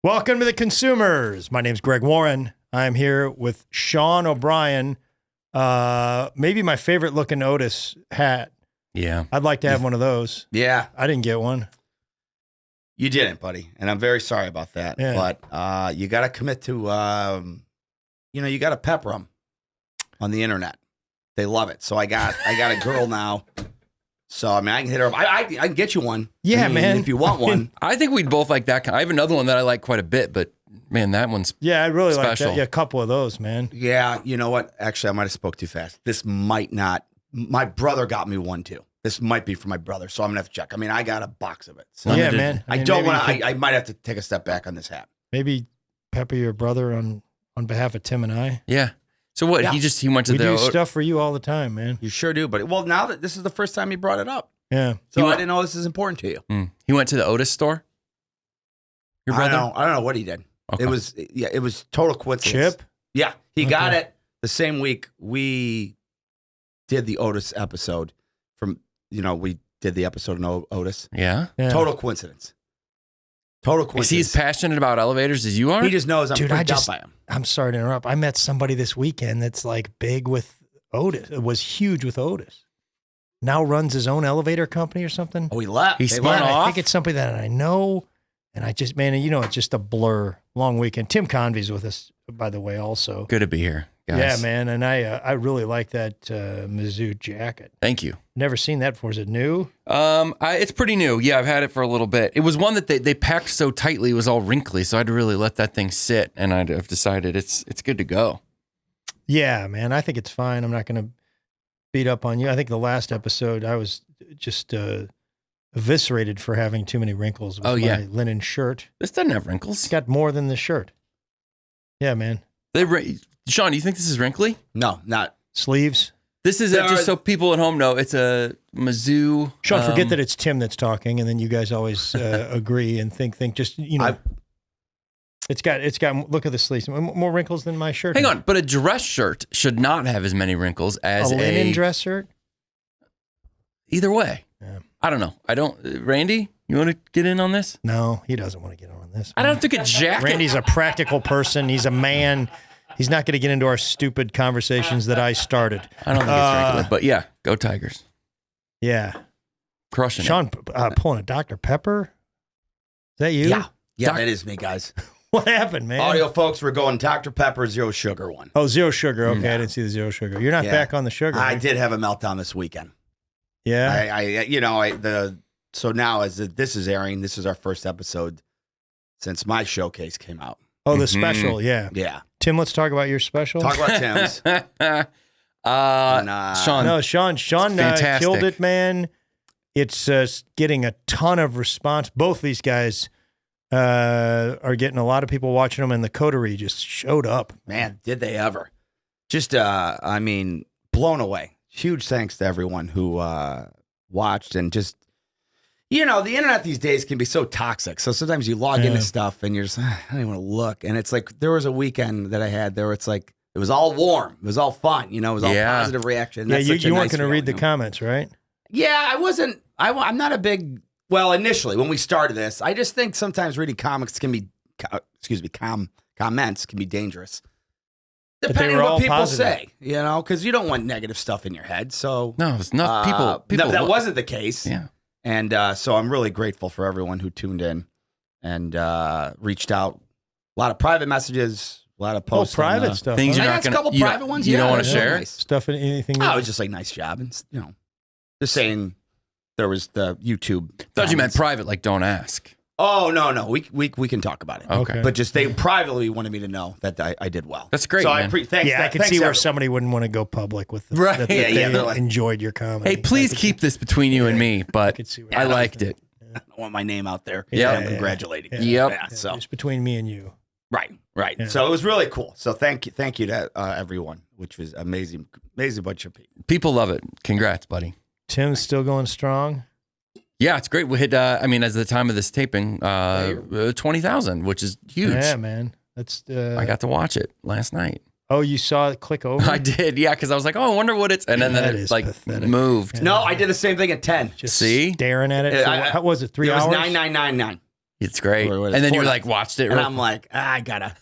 Welcome to the Consumers. My name's Greg Warren. I'm here with Sean O'Brien. Maybe my favorite looking Otis hat. Yeah. I'd like to have one of those. Yeah. I didn't get one. You didn't, buddy. And I'm very sorry about that. Yeah. But you got to commit to, you got to pepper them on the internet. They love it. So I got a girl now. So, I mean, I can hit her up. I can get you one. Yeah, man. If you want one. I think we'd both like that. I have another one that I like quite a bit, but man, that one's Yeah, I really special. like that. Yeah, a couple of those, man. Yeah, you know what? Actually, I might have spoke too fast. This might not. My brother got me one, too. This might be for my brother, so I'm going to have to check. I mean, I got a box of it. So Yeah, man. I mean, don't maybe want you to. could- I might have to take a step back on this hat. Maybe pepper your brother on behalf of Tim and I. Yeah. So what? Yeah. He went to We do the stuff for you all the time, man. You sure do, buddy. Well, now that this is the first time you brought it up. Yeah. So I didn't know this is important to you. He went to the Otis store. Your brother? I don't know what he did. Okay. It was total coincidence. Chip? Yeah, he got Okay. it the same week we did the Otis episode. We did the episode on Otis. Yeah. Yeah. Total coincidence. Total Is coincidence. he as passionate about elevators as you are? He just knows I'm Dude, freaked out by him. I'm sorry to interrupt. I met somebody this weekend that's like big with Otis. It was huge with Otis. Now runs his own elevator company or something. Oh, he left. He They spun left. off? I think it's somebody that I know. And I just, man, it's just a blur. Long weekend. Tim Convey's with us, by the way, also. Good to be here, guys. Yeah, man. And I really like that Mizzou jacket. Thank you. Never seen that before. Is it new? It's pretty new. Yeah, I've had it for a little bit. It was one that they packed so tightly, it was all wrinkly, so I had to really let that thing sit, and I've decided it's good to go. Yeah, man. I think it's fine. I'm not going to beat up on you. I think the last episode, I was just eviscerated for having too many wrinkles with my linen shirt. This doesn't have wrinkles. It's got more than the shirt. Yeah, man. Sean, do you think this is wrinkly? No, not. Sleeves. This is just so people at home know, it's a Mizzou. Sean, forget that it's Tim that's talking, and then you guys always agree and think just, it's got, look at the sleeves, more wrinkles than my shirt. Hang on, but a dress shirt should not have as many wrinkles as a linen dress shirt? Either way. Yeah. I don't know. Randy, you want to get in on this? No, he doesn't want to get on this. I don't think a jacket. Randy's a practical person. He's a man. He's not going to get into our stupid conversations that I started. I don't think it's regular, but yeah, go Tigers. Yeah. Crushing Sean it. Pulling a Dr. Pepper? Is that you? Yeah, that is me, guys. What happened, man? Audio folks, we're going Dr. Pepper Zero Sugar one. Oh, zero sugar. Okay, I didn't see the zero sugar. You're not back on the sugar. I right? did have a meltdown this weekend. Yeah. So now as this is airing, this is our first episode since my showcase came out. Oh, the special. Yeah. Yeah. Tim, let's talk about your special. Talk about Tim's. Sean. No, Sean fantastic. killed it, man. It's getting a ton of response. Both these guys are getting a lot of people watching them, and the coterie just showed up. Man, did they ever. Just, blown away. Huge thanks to everyone who watched and just, the internet these days can be so toxic. So sometimes you log into stuff and you're just, I don't even want to look. And it's like, there was a weekend that I had there where it's like, it was all warm. It was all fun. It was all positive reaction. Yeah, That's you weren't going to read the comments, right? Yeah, I wasn't. I'm not a big, initially when we started this, I just think sometimes reading comics can be, comments can be dangerous. Depending on what people positive. say, because you don't want negative stuff in your head. So No, it's not people. that wasn't the case. Yeah. And so I'm really grateful for everyone who tuned in and reached out. A lot of private messages, a lot of posts. Private stuff. Things huh? you're I not got a gonna. couple private ones. You don't Yeah, want to they're share. nice. Stuff and anything. Oh, it was just like nice job, and just saying there was the YouTube. Thought you meant comments. private, like don't ask. Oh no, we can talk about it. Okay. But just they privately wanted me to know that I did well. That's great, So man. thanks. I could thanks see where everyone. somebody wouldn't want to go public with the, Right. that Yeah, they they're like- enjoyed your comedy. Hey, please keep this between you and me, but could see where I that liked it. I don't want my name out there. Yeah, I'm yeah, congratulating. yeah. you. Yep. Yeah, so it's between me and you. right. Yeah. So it was really cool. So thank you to everyone, which was amazing bunch of people. People love it. Congrats, buddy. Tim's still going strong. Yeah, it's great. We hit, as of the time of this taping, 20,000, which is huge. Yeah, man. That's. I got to watch it last night. Oh, you saw it click over? I did, yeah, because I was like, oh, I wonder what it's, and then That it is like pathetic. moved. Yeah. No, I did the same thing at 10. Just See? staring at it. For, how was it? 3 It was hours? 9,999. It's great. And then you like watched it. And I'm like, I gotta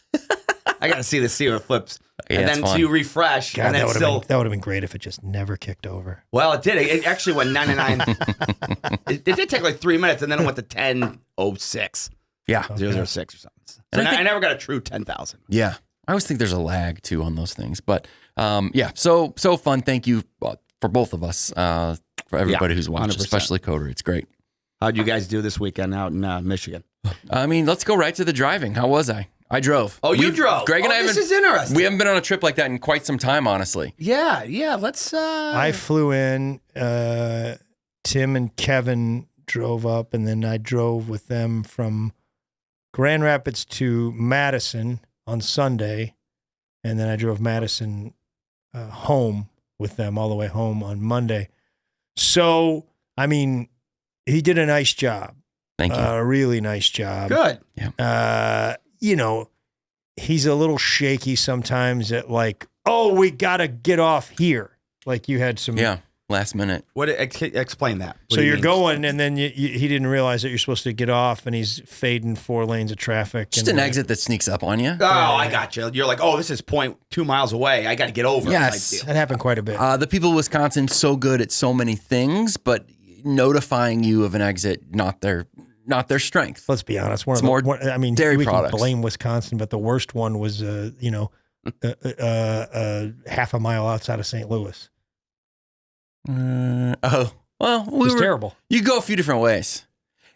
see the see what flips. Yeah, and then so you refresh. God, and then that would have been great if it just never kicked over. Well, it did. It actually went 99. it did take like 3 minutes, and then it went to 10:06. Yeah. 006 or something. So I never got a true 10,000. Yeah. I always think there's a lag too on those things. But yeah, so fun. Thank you for both of us, for everybody who's watched, 100%. especially Coder. It's great. How'd you guys do this weekend out in Michigan? I mean, let's go right to the driving. How was I? I drove. Oh, you drove. Greg and I this is interesting. We haven't been on a trip like that in quite some time, honestly. Yeah. Let's. I flew in. Tim and Kevin drove up, and then I drove with them from Grand Rapids to Madison on Sunday, and then I drove Madison home with them all the way home on Monday. So, I mean, he did a nice job. Thank you. A really nice job. Good. Yeah. You know, he's a little shaky sometimes at like, oh, we got to get off here. Like you had some. Yeah. Last minute. Explain that. So you're going, and then he didn't realize that you're supposed to get off, and he's fading 4 lanes of traffic. Just an exit that sneaks up on you. Oh, I got you. You're like, oh, this is 0.2 miles away. I got to get over. Yes. That happened quite a bit. The people of Wisconsin so good at so many things, but notifying you of an exit, not their strength. Let's be honest. Dairy we products. Can blame Wisconsin, but the worst one was, half a mile outside of St. Louis. Well, It's terrible. You go a few different ways.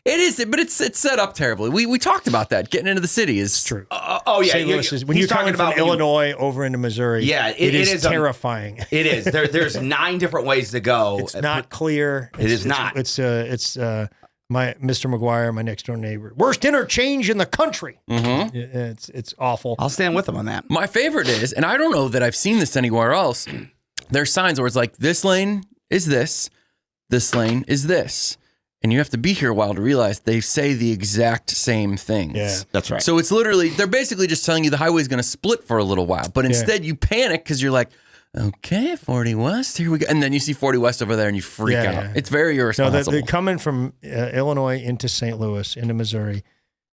It is, but it's set up terribly. We talked about that. Getting into the city is true. Oh yeah, St. Louis is, when you're talking about Illinois over into Missouri. Yeah, it is terrifying. It is. There's 9 different ways to go. It's not clear. It is not. It's my Mr. McGuire, my next door neighbor. Worst interchange in the country. Mm-hmm. It's awful. I'll stand with him on that. My favorite is, and I don't know that I've seen this anywhere else. There's signs where it's like, this lane is this lane is this. And you have to be here a while to realize they say the exact same things. Yeah, that's right. So it's literally, they're basically just telling you the highway is going to split for a little while. But instead you panic because you're like, okay, 40 West, here we go. And then you see 40 West over there and you freak out. Yeah. It's very irresponsible. No, they're coming from Illinois into St. Louis, into Missouri.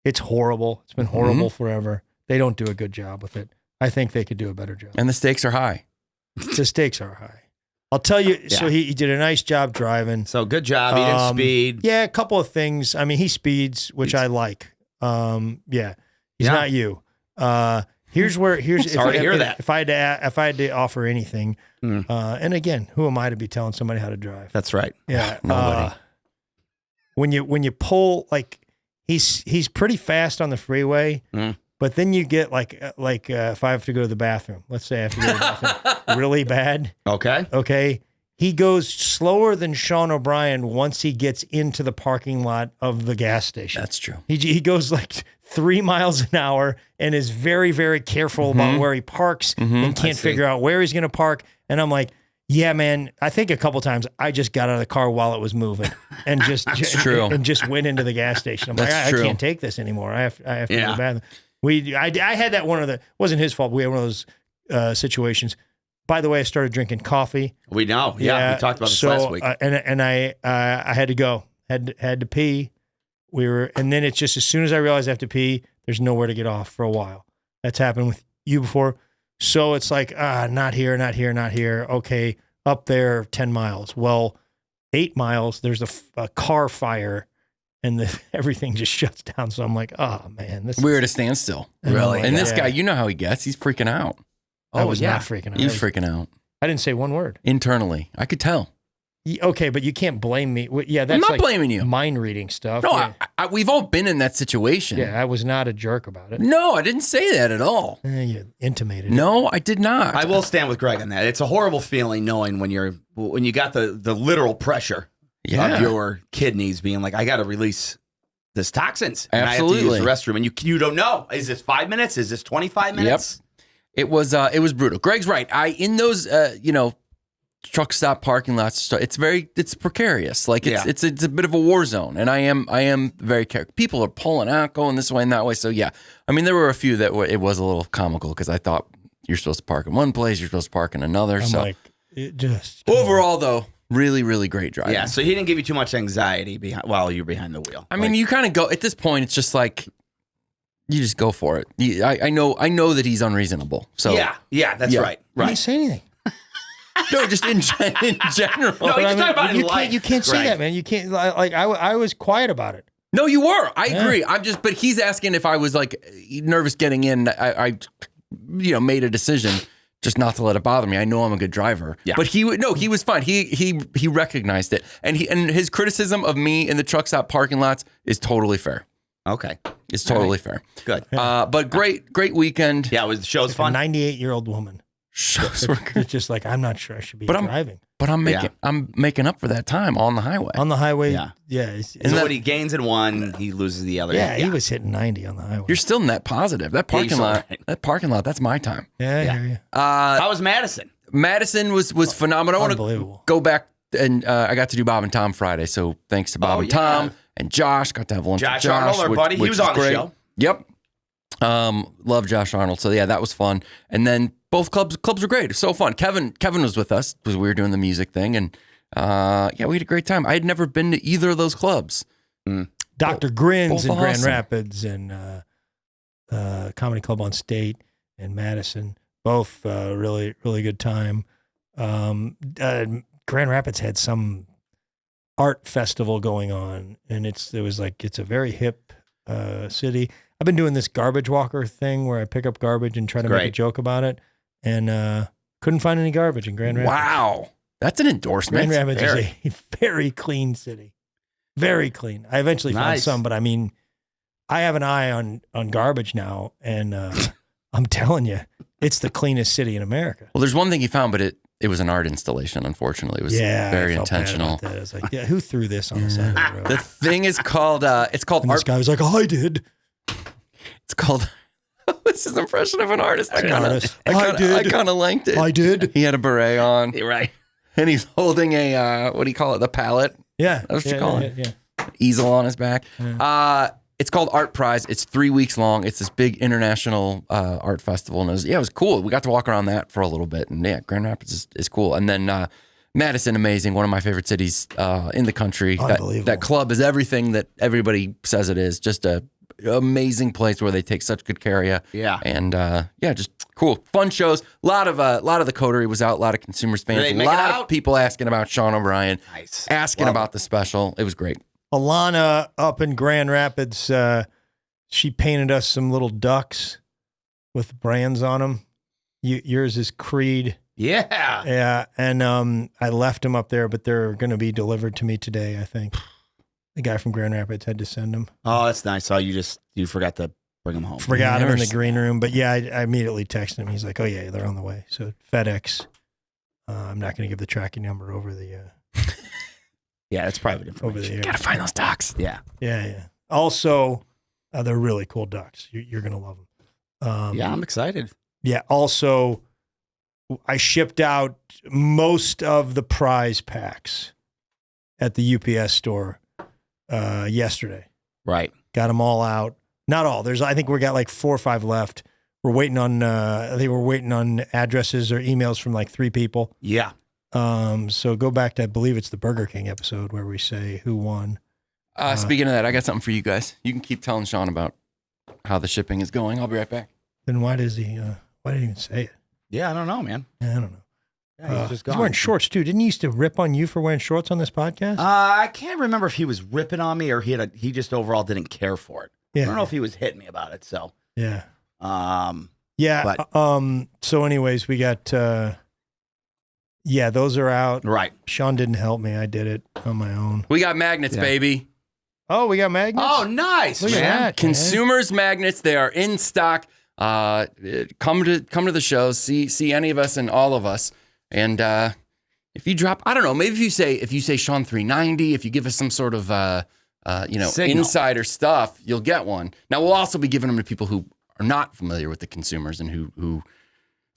It's horrible. It's been horrible forever. They don't do a good job with it. I think they could do a better job. And the stakes are high. The stakes are high. I'll tell you, so he did a nice job driving. So good job. He didn't speed. Yeah, a couple of things. I mean, he speeds, which I like. He's not you. Here's Sorry to hear that. If I had to offer anything, and again, who am I to be telling somebody how to drive? That's right. Yeah. Nobody. When you pull, like he's pretty fast on the freeway. But then you get like if I have to go to the bathroom, let's say I have to go to the bathroom really bad. Okay. He goes slower than Sean O'Brien once he gets into the parking lot of the gas station. That's true. He goes like 3 miles an hour and is very, very careful about where he parks and can't figure out where he's going to park. And I'm like, yeah, man, I think a couple times I just got out of the car while it was moving and just went into the gas station. I'm like, I can't take this anymore. I have to go to the bathroom. I had that wasn't his fault. We had one of those situations. By the way, I started drinking coffee. We know. Yeah, we talked about this last week. And I had to go. Had to pee. And then it's just as soon as I realized I have to pee, there's nowhere to get off for a while. That's happened with you before. So it's like, not here, not here, not here. Okay, up there, 10 miles. Well, 8 miles, there's a car fire. And everything just shuts down. So I'm like, oh, man. We're at a standstill. Really? And this guy, you know how he gets. He's freaking out. I was not freaking out. He's freaking out. I didn't say one word. Internally. I could tell. Okay, but you can't blame me. Yeah, that's I'm not like blaming you. Mind reading stuff. No, yeah. We've all been in that situation. Yeah, I was not a jerk about it. No, I didn't say that at all. You intimated. No, I did not. I will stand with Greg on that. It's a horrible feeling knowing when you got the literal pressure of your kidneys being like, I got to release this toxins. And Absolutely. I have to use the restroom. And you don't know. Is this 5 minutes? Is this 25 minutes? Yep. It was brutal. Greg's right. In those truck stop parking lots, it's precarious. Like it's a bit of a war zone. And I am very careful. People are pulling out, going this way and that way. So yeah. I mean, there were a few that it was a little comical because I thought you're supposed to park in one place, you're supposed to park in another. I'm like, it just overall though, Really, really great driving. Yeah, so he didn't give you too much anxiety while you're behind the wheel. I mean, you kind of go at this point. It's just like you just go for it. I know that he's unreasonable. So yeah, that's right. I didn't say anything. No, just in general. No, you talk about you can't say that, man. You can't. Like I was quiet about it. No, you were. I agree. But he's asking if I was like nervous getting in. I made a decision just not to let it bother me. I know I'm a good driver. Yeah. But he was fine. He recognized it, and his criticism of me in the truck stop parking lots is totally fair. Okay, it's totally fair. Good. But great weekend. Yeah, the show's fun. A 98-year-old woman. Shows were good. It's just like I'm not sure I should be driving. But I'm making up for that time on the highway. On the highway, yeah. So what he gains in one, he loses the other. Yeah, he was hitting 90 on the highway. You're still net positive. That parking lot, that's my time. Yeah, I hear you. How was Madison? Madison was phenomenal. I want to go back and I got to do Bob and Tom Friday. So thanks to Bob and Tom and Josh. Got to have lunch with Josh, Arnold, our buddy. He was on the show. Yep. Love Josh Arnold. So yeah, that was fun. And then both clubs were great. It was so fun. Kevin was with us because we were doing the music thing, and we had a great time. I had never been to either of those clubs. Dr. Grins in Grand Rapids and Comedy Club on State in Madison. Both really, really good time. Grand Rapids had some art festival going on, and it's a very hip city. I've been doing this garbage walker thing where I pick up garbage and try to make a joke about it, and couldn't find any garbage in Grand Rapids. Wow. That's an endorsement. Grand Rapids is a very clean city. Very clean. I eventually found some, but I mean, I have an eye on garbage now, and I'm telling you, it's the cleanest city in America. Well, there's one thing you found, but it was an art installation, unfortunately. It was very intentional. I was like, who threw this on the side of the road? The thing is called and art. This guy was like, I did. It's called... What's his impression of an artist? I kind of linked it. I did. He had a beret on. You're right. And he's holding a, what do you call it? The pallet? Yeah. That's what you call it. Yeah. Easel on his back. Yeah. It's called Art Prize. It's 3 weeks long. It's this big international art festival. And it was cool. We got to walk around that for a little bit. And yeah, Grand Rapids is cool. And then Madison, amazing. One of my favorite cities in the country. That club is everything that everybody says it is. Just a amazing place where they take such good care of you. Yeah. And just cool. Fun shows. A lot of the coterie was out. A lot of consumers fans. A lot of people asking about Sean O'Brien. Nice. Asking about the special. It was great. Alana up in Grand Rapids, she painted us some little ducks with brands on them. Yours is Creed. Yeah. Yeah. And I left them up there, but they're going to be delivered to me today, I think. The guy from Grand Rapids had to send them. Oh, that's nice. So you forgot to bring them home. Forgot them in the green room. But yeah, I immediately texted him. He's like, oh, yeah, they're on the way. So FedEx. I'm not going to give the tracking number over the... Yeah, that's private information. You gotta find those ducks. Yeah. Yeah. Also, they're really cool ducks. You're going to love them. Yeah, I'm excited. Yeah. Also, I shipped out most of the prize packs at the UPS store yesterday. Right. Got them all out. Not all. I think we got like 4 or 5 left. We're waiting on, we're waiting on addresses or emails from like 3 people. Yeah. So go back to, I believe it's the Burger King episode where we say who won. Speaking of that, I got something for you guys. You can keep telling Sean about how the shipping is going. I'll be right back. Then why did he even say it? Yeah, I don't know, man. Yeah, I don't know. Yeah, he's wearing shorts too. Didn't he used to rip on you for wearing shorts on this podcast? I can't remember if he was ripping on me or he just overall didn't care for it. Yeah. I don't know if he was hitting me about it. So yeah. But, so anyways, we got those are out. Right. Sean didn't help me. I did it on my own. We got magnets, baby. Oh, we got magnets? Oh, nice, Look man. at that, Consumers magnets, they are in stock. Come to the shows, see any of us and all of us. And if you drop, I don't know, maybe if you say Sean 390, if you give us some sort of Signal. insider stuff, you'll get one. Now we'll also be giving them to people who are not familiar with the consumers and who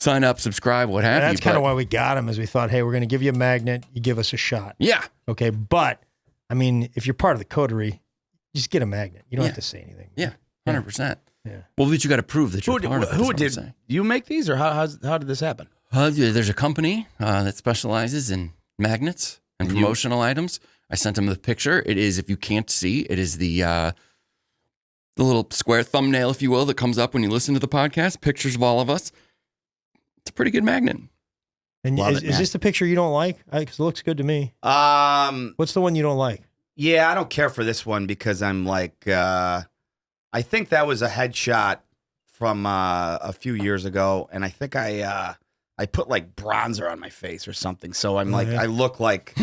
sign up, subscribe, what have you. That's kind of why we got them, is we thought, hey, we're going to give you a magnet, you give us a shot. Yeah. Okay, but I mean, if you're part of the coterie, just get a magnet. You don't have to say anything. Yeah, 100%. Yeah. Well, but you got to prove that you're part of it. Who did you make these, or how did this happen? There's a company that specializes in magnets, and promotional items. I sent him the picture. It is, if you can't see, it is the little square thumbnail, if you will, that comes up when you listen to the podcast. Pictures of all of us. It's a pretty good magnet. And is this the picture you don't like? Because it looks good to me. What's the one you don't like? Yeah, I don't care for this one because I'm like, I think that was a headshot from a few years ago, and I think I put like bronzer on my face or something. So I'm I look like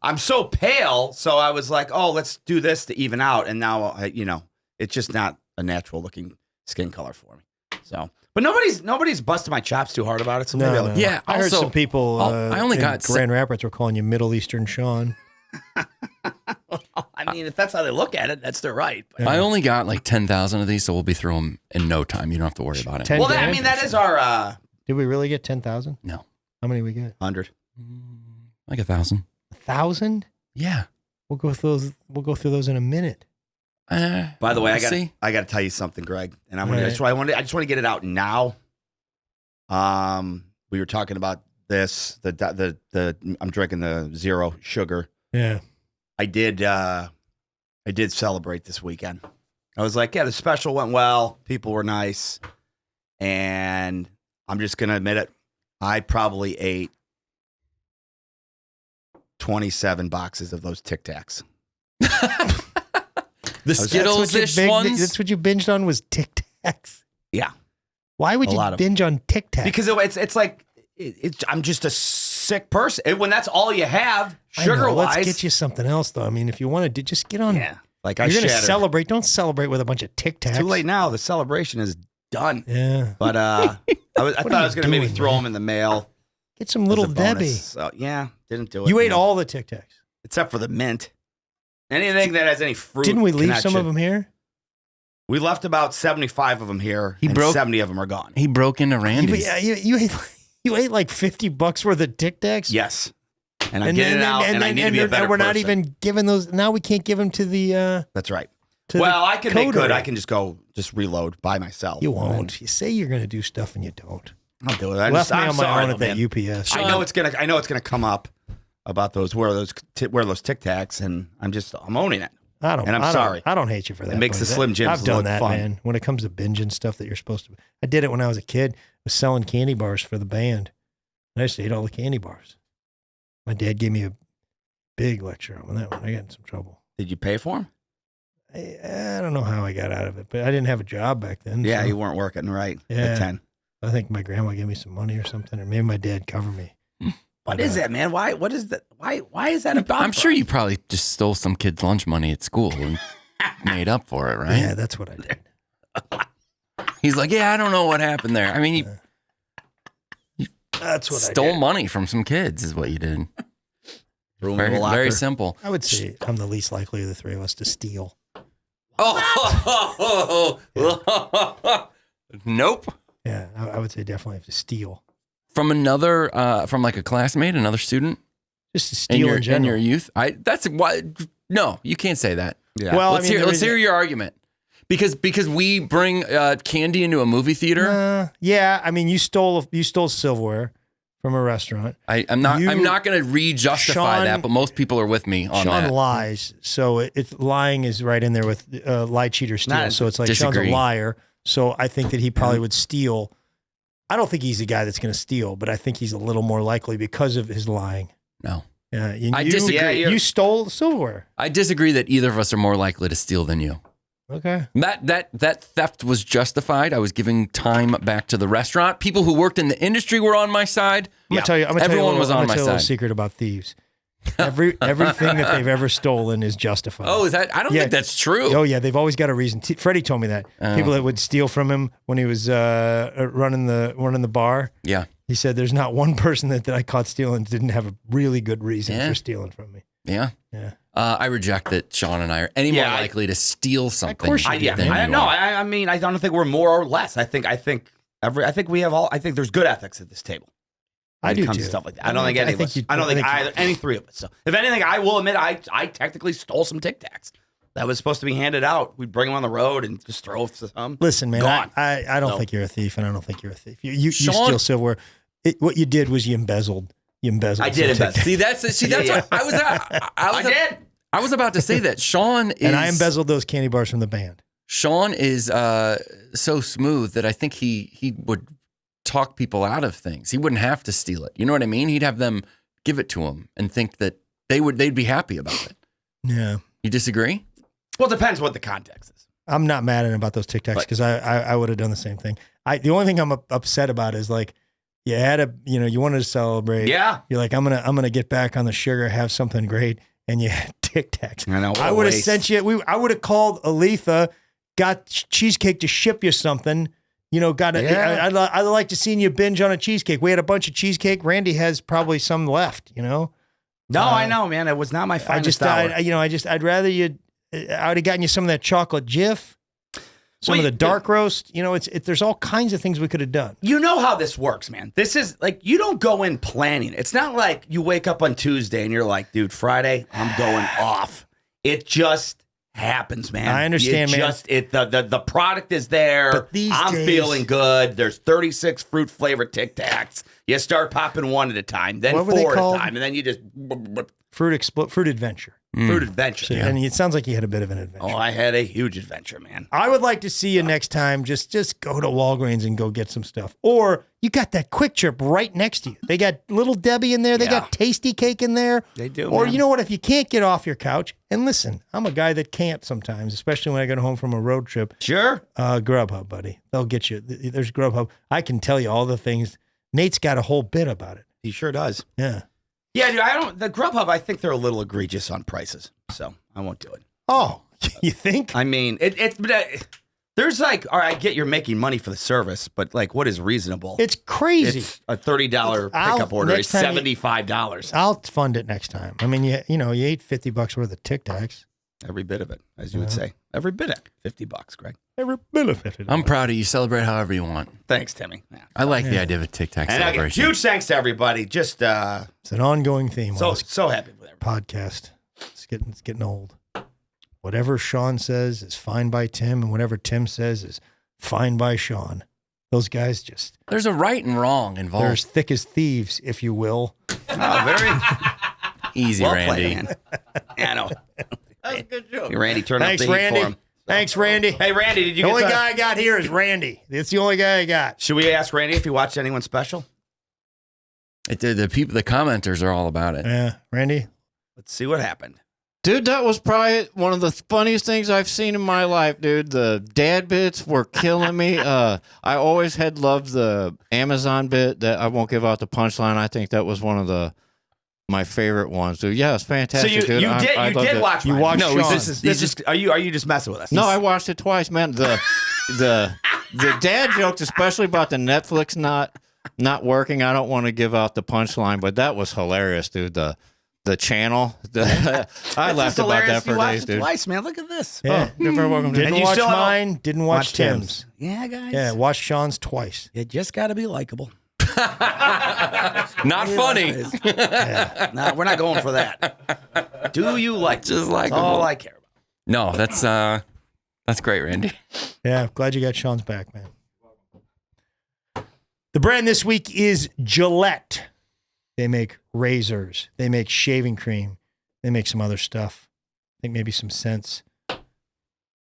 I'm so pale. So I was like, oh, let's do this to even out. And now, it's just not a natural looking skin color for me. So, but nobody's busted my chops too hard about it. So maybe I'll Yeah, I heard some people. I only got Grand Rapids were calling you Middle Eastern Sean. I mean, if that's how they look at it, that's their right. But. I only got like 10,000 of these, so we'll be through them in no time. You don't have to worry about it. Well, that is our. Did we really get 10,000? No. How many we get? 100. Like 1,000. 1,000? Yeah. We'll go through those in a minute. By the way, I got to tell you something, Greg, and I just want to get it out now. We were talking about this. I'm drinking the zero sugar. Yeah. I did celebrate this weekend. I was like, yeah, the special went well. People were nice. And I'm just going to admit it. I probably ate 27 boxes of those Tic Tacs. The Skittles-ish ones? That's what you binged on was Tic Tacs? Yeah. Why would you binge on Tic Tacs? Because it's like, I'm just a sick person. When that's all you have, sugar-wise. Let's get you something else, though. I mean, if you want to, just get on. Yeah. Like you're going to celebrate. Don't celebrate with a bunch of Tic Tacs. Too late now. The celebration is done. Yeah. But I thought I was going to maybe throw them in the mail. Get some Little Debbie. So, yeah, didn't do it. You ate all the Tic Tacs. Except for the mint. Anything that has any fruit. Didn't we leave some of them here? We left about 75 of them here, and 70 of them are gone. He broke into Randy's. You ate like $50 worth of Tic Tacs? Yes. And I get it out, and I need to be a better person. We're not even giving those. Now we can't give them to the... That's right. Well, I can make good. I can just reload by myself. You won't. You say you're going to do stuff and you don't. I'll do it. I'm my own at that UPS. I know it's gonna come up about where those Tic Tacs, and I'm owning it. I'm sorry. I don't hate you for that. It makes the Slim Jims I've done look that, fun. man. When it comes to binging stuff that you're supposed to, I did it when I was a kid. I was selling candy bars for the band, and I just ate all the candy bars. My dad gave me a big lecture on that one. I got in some trouble. Did you pay for them? I don't know how I got out of it, but I didn't have a job back then. Yeah, so. you weren't working right at 10. I think my grandma gave me some money or something, or maybe my dad covered me. What is that, man? Why? What is that? Why is that about? I'm sure you probably just stole some kid's lunch money at school and made up for it, right? Yeah, that's what I did. He's like, yeah, I don't know what happened there. I mean, that's what stole money from some kids is what you did. Very simple. I would say I'm the least likely of the three of us to steal. Oh, nope. Yeah, I would say definitely have to steal. From from like a classmate, another student? Just to steal in general. In your youth? That's why. No, you can't say that. Yeah. Well, let's hear your argument. Because we bring candy into a movie theater. Yeah, I mean, you stole silverware from a restaurant. I'm not going to re-justify that, but most people are with me on that. Sean lies, so it's lying is right in there with lie, cheat, or steal. So it's like Sean's a liar. So I think that he probably would steal. I don't think he's the guy that's going to steal, but I think he's a little more likely because of his lying. No. I disagree. You stole silverware. I disagree that either of us are more likely to steal than you. Okay. That theft was justified. I was giving time back to the restaurant. People who worked in the industry were on my side. I'm gonna tell you. Everyone was on my side. A little secret about thieves. Everything that they've ever stolen is justified. Oh, is that? I don't think that's true. Oh yeah, they've always got a reason. Freddie told me that people that would steal from him when he was running the bar. Yeah. He said there's not one person that I caught stealing didn't have a really good reason for stealing from me. Yeah. Yeah. I reject that Sean and I are any more likely to steal something. Of course you do. I mean, I don't think we're more or less. I think we have all. I think there's good ethics at this table. I do comes too. To stuff like that. I don't think any of us. I don't think either. Any three of us. So if anything, I will admit I technically stole some Tic Tacs that was supposed to be handed out. We'd bring them on the road and just throw some. Listen, man, I don't think you're a thief, and I don't think you're a thief. You steal silverware. What you did was you embezzled. You embezzled. I did embezzle. That's what I did. I was about to say that Sean is, and I embezzled those candy bars from the band. Sean is so smooth that I think he would talk people out of things. He wouldn't have to steal it. You know what I mean? He'd have them give it to him and think that they'd be happy about it. Yeah. You disagree? Well, it depends what the context is. I'm not mad at him about those Tic Tacs because I would have done the same thing. The only thing I'm upset about is like, you had you wanted to celebrate. Yeah. You're like, I'm gonna get back on the sugar, have something great, and you had Tic Tacs. I know. I would have sent you. I would have called Aletha, got cheesecake to ship you something. I'd like to see you binge on a cheesecake. We had a bunch of cheesecake. Randy has probably some left. No, I know, man. It was not my finest hour. I'd rather you. I would have gotten you some of that chocolate Jif. Some of the dark roast, there's all kinds of things we could have done. You know how this works, man. This is like, you don't go in planning. It's not like you wake up on Tuesday and you're like, dude, Friday, I'm going off. It just happens, man. I understand, man. The product is there. But I'm feeling good. There's 36 fruit flavored Tic Tacs. You start popping one at a time, then 4 at a time, and then you just Fruit Adventure. Fruit Adventure. So, and it sounds like you had a bit of an adventure. Oh, I had a huge adventure, man. I would like to see you next time. Just go to Walgreens and go get some stuff. Or you got that Quick Trip right next to you. They got Little Debbie in there. They got Tasty Cake in there. They do. Or man. you know what? If you can't get off your couch, and listen, I'm a guy that can't sometimes, especially when I get home from a road trip. Sure. Grubhub, buddy. They'll get you. There's Grubhub. I can tell you all the things. Nate's got a whole bit about it. He sure does. Yeah. Yeah, dude, the Grubhub, I think they're a little egregious on prices, so I won't do it. Oh, you think? I mean, there's like, all right, I get you're making money for the service, but like, what is reasonable? It's crazy. It's a $30 pickup order is $75. I'll fund it next time. I mean, you ate $50 worth of Tic Tacs. Every bit of it, as you would say. Every bit of it. $50, Greg. Every bit of it. I'm proud of you. Celebrate however you want. Thanks, Timmy. Yeah. I like the idea of a Tic Tac And celebration. huge thanks to everybody. Just it's an ongoing theme. So happy with everybody. Podcast. It's getting old. Whatever Sean says is fine by Tim, and whatever Tim says is fine by Sean. Those guys there's a right and wrong involved. They're as thick as thieves, if you will. Oh, very easy, well Randy. played, man. Yeah, I know. That's a good joke. Randy turned Thanks, up the heat Randy. for him. Thanks, Randy. Hey, Randy, did you The get only guy I got here is Randy. It's the only guy I got. Should we ask Randy if he watched anyone special? The commenters are all about it. Yeah, Randy. Let's see what happened. Dude, that was probably one of the funniest things I've seen in my life, dude. The dad bits were killing me. I always had loved the Amazon bit that I won't give out the punchline. I think that was one of my favorite ones, dude. Yeah, it's fantastic. So you dude. did watch. You watched. No, Sean. this is. Are you just messing with us? No, I watched it twice, man. The dad jokes, especially about the Netflix not working. I don't want to give out the punchline, but that was hilarious, dude. The channel. I laughed about that for days, dude. Twice, man. Look at this. Yeah. Oh, you're very welcome. Didn't you watch still mine. Didn't watch Tim's. Yeah, guys. Yeah, watched Sean's twice. You just got to be likable. Not funny. Yeah. No, we're not going for that. Do you like? Just That's likable. all I care about. No, that's great, Randy. Yeah, glad you got Sean's back, man. The brand this week is Gillette. They make razors. They make shaving cream. They make some other stuff. I think maybe some scents.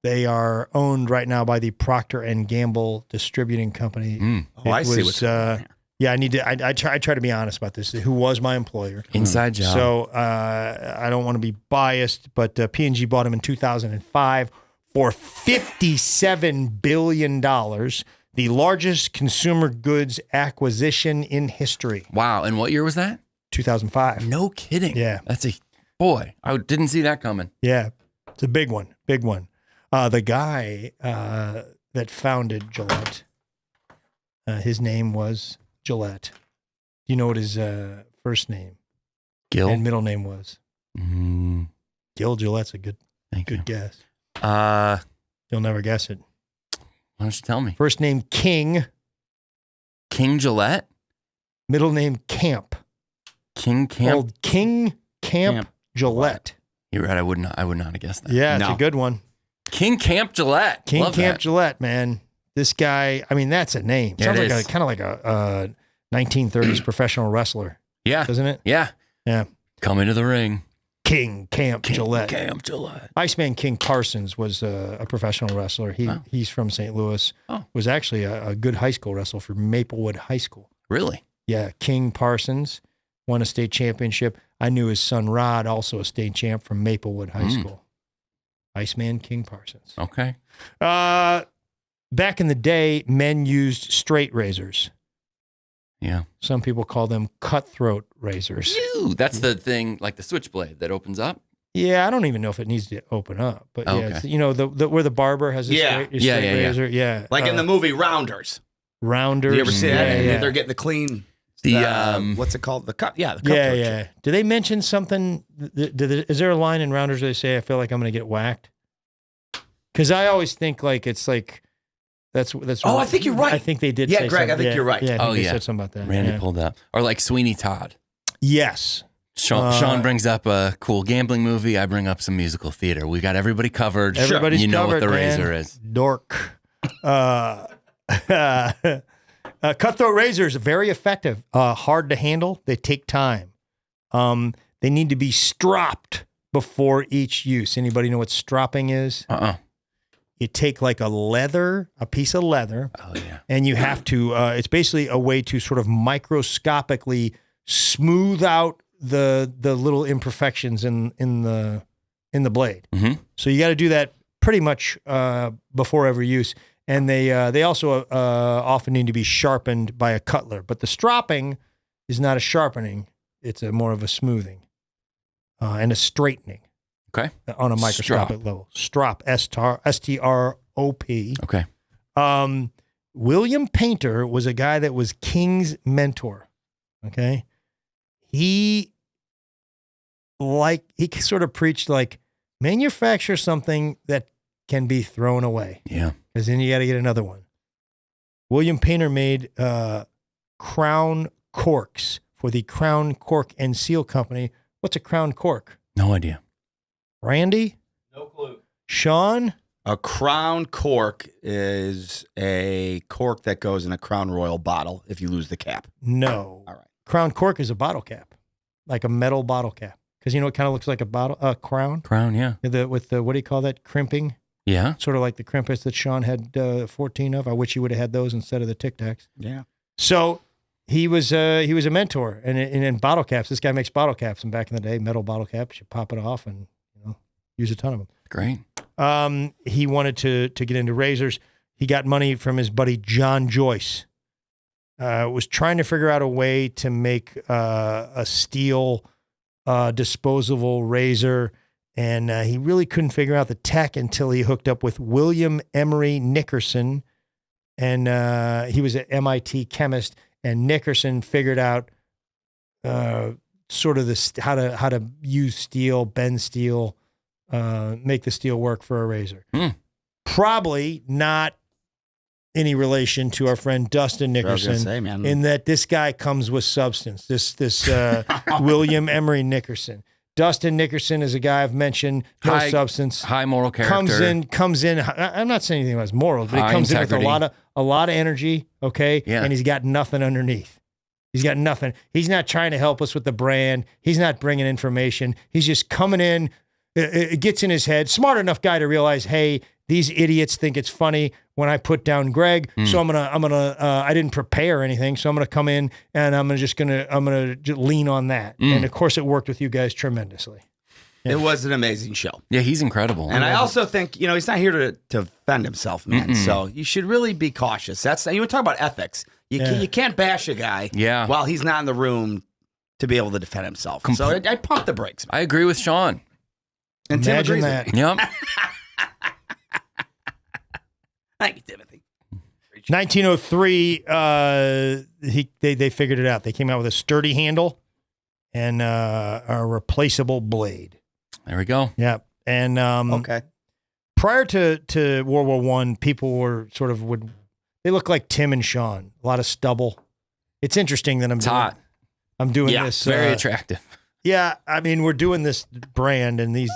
They are owned right now by the Procter & Gamble Distributing Company. Oh, I see what's going on here. Yeah, I try to be honest about this. Who was my employer? Inside job. So I don't want to be biased, but P&G bought him in 2005 for $57 billion, the largest consumer goods acquisition in history. Wow. And what year was that? 2005. No kidding. Yeah. I didn't see that coming. Yeah, it's a big one. Big one. The guy that founded Gillette, his name was Gillette. Do you know what his first name Gil? and middle name was? Gil Gillette's a good guess. You'll never guess it. Why don't you tell me? First name King, King Gillette? middle name Camp. King Camp? Old King Camp Gillette. You're right. I would not have guessed that. Yeah, it's a good one. King Camp Gillette. King Love Camp that. Gillette, man. This guy, I mean, that's a name. Yeah, Sounds it like is. kind of like a 1930s professional wrestler. Yeah. Doesn't it? Yeah. Yeah. Come into the ring. King Camp Gillette. Camp Gillette. Iceman King Parsons was a professional wrestler. He's from St. Louis. Was actually a good high school wrestler for Maplewood High School. Really? Yeah. King Parsons won a state championship. I knew his son Rod, also a state champ from Maplewood High School. Iceman King Parsons. Okay. Back in the day, men used straight razors. Yeah. Some people call them cutthroat razors. Ew, that's the thing, like the switchblade that opens up. Yeah, I don't even know if it needs to open up, but Oh, yeah, okay. it's, you know, the where the barber has a straight razor. Yeah. Like in the movie Rounders. Rounders. You ever see that? Yeah. They're getting the clean. What's it called? The cut. Yeah, the cut. Yeah. Do they mention something? Is there a line in Rounders where they say, "I feel like I'm going to get whacked"? Because I always think like it's like that's. Oh, I think you're right. I think they did. Yeah, say Greg, something. I think you're right. Yeah, I think they said something about that. Randy pulled up, or like Sweeney Todd. Yes. Sean brings up a cool gambling movie. I bring up some musical theater. We got everybody covered. Everybody's you know covered, what the man. razor is. Dork. Cutthroat razors are very effective. Hard to handle. They take time. They need to be stropped before each use. Anybody know what stropping is? You take like a piece of leather, and you have to, it's basically a way to sort of microscopically smooth out the little imperfections in the blade. Mm-hmm. So you got to do that pretty much before every use. And they also often need to be sharpened by a cutler. But the stropping is not a sharpening. It's more of a smoothing and a straightening. Okay. On a microscopic level. Strop, S-T-R-O-P. Okay. William Painter was a guy that was King's mentor. Okay. He sort of preached like, manufacture something that can be thrown away. Yeah. Because then you got to get another one. William Painter made crown corks for the Crown Cork and Seal Company. What's a crown cork? No idea. Randy? No clue. Sean? A crown cork is a cork that goes in a Crown Royal bottle if you lose the cap. No. All right. Crown cork is a bottle cap, like a metal bottle cap. Because you know it kind of looks like a crown? Crown, yeah. With the, what do you call that, crimping? Yeah. Sort of like the crimpets that Sean had 14 of. I wish he would have had those instead of the Tic Tacs. Yeah. So he was a mentor. And in bottle caps, this guy makes bottle caps. And back in the day, metal bottle caps, you pop it off and use a ton of them. Great. He wanted to get into razors. He got money from his buddy John Joyce. Was trying to figure out a way to make a steel disposable razor, and he really couldn't figure out the tech until he hooked up with William Emery Nickerson, and he was an MIT chemist, and Nickerson figured out sort of how to use steel, bend steel, make the steel work for a razor. Probably not any relation to our friend Dustin Nickerson, in that this guy comes with substance. This William Emery Nickerson. Dustin Nickerson is a guy I've mentioned, substance, high moral character. Comes in. I'm not saying anything about his morals, but he comes in with a lot of energy. Okay, and he's got nothing underneath. He's got nothing. He's not trying to help us with the brand. He's not bringing information. He's just coming in. It gets in his head. Smart enough guy to realize, hey, these idiots think it's funny when I put down Greg. So I'm gonna. I didn't prepare anything, so I'm gonna come in and I'm gonna just lean on that. And of course, it worked with you guys tremendously. Yeah. It was an amazing show. Yeah, he's incredible. And I also think he's not here to defend himself, man. So you should really be cautious. That's you talk about ethics. You can't bash a guy while he's not in the room to be able to defend himself. So I pump the brakes. I agree with Sean. And Imagine that. Yep. Thank you, Timothy. 1903, they figured it out. They came out with a sturdy handle and a replaceable blade. There we go. Yeah. And okay. Prior to World War I, people were they look like Tim and Sean. A lot of stubble. It's interesting that I'm doing this. Very attractive. Yeah, I mean, we're doing this brand, and these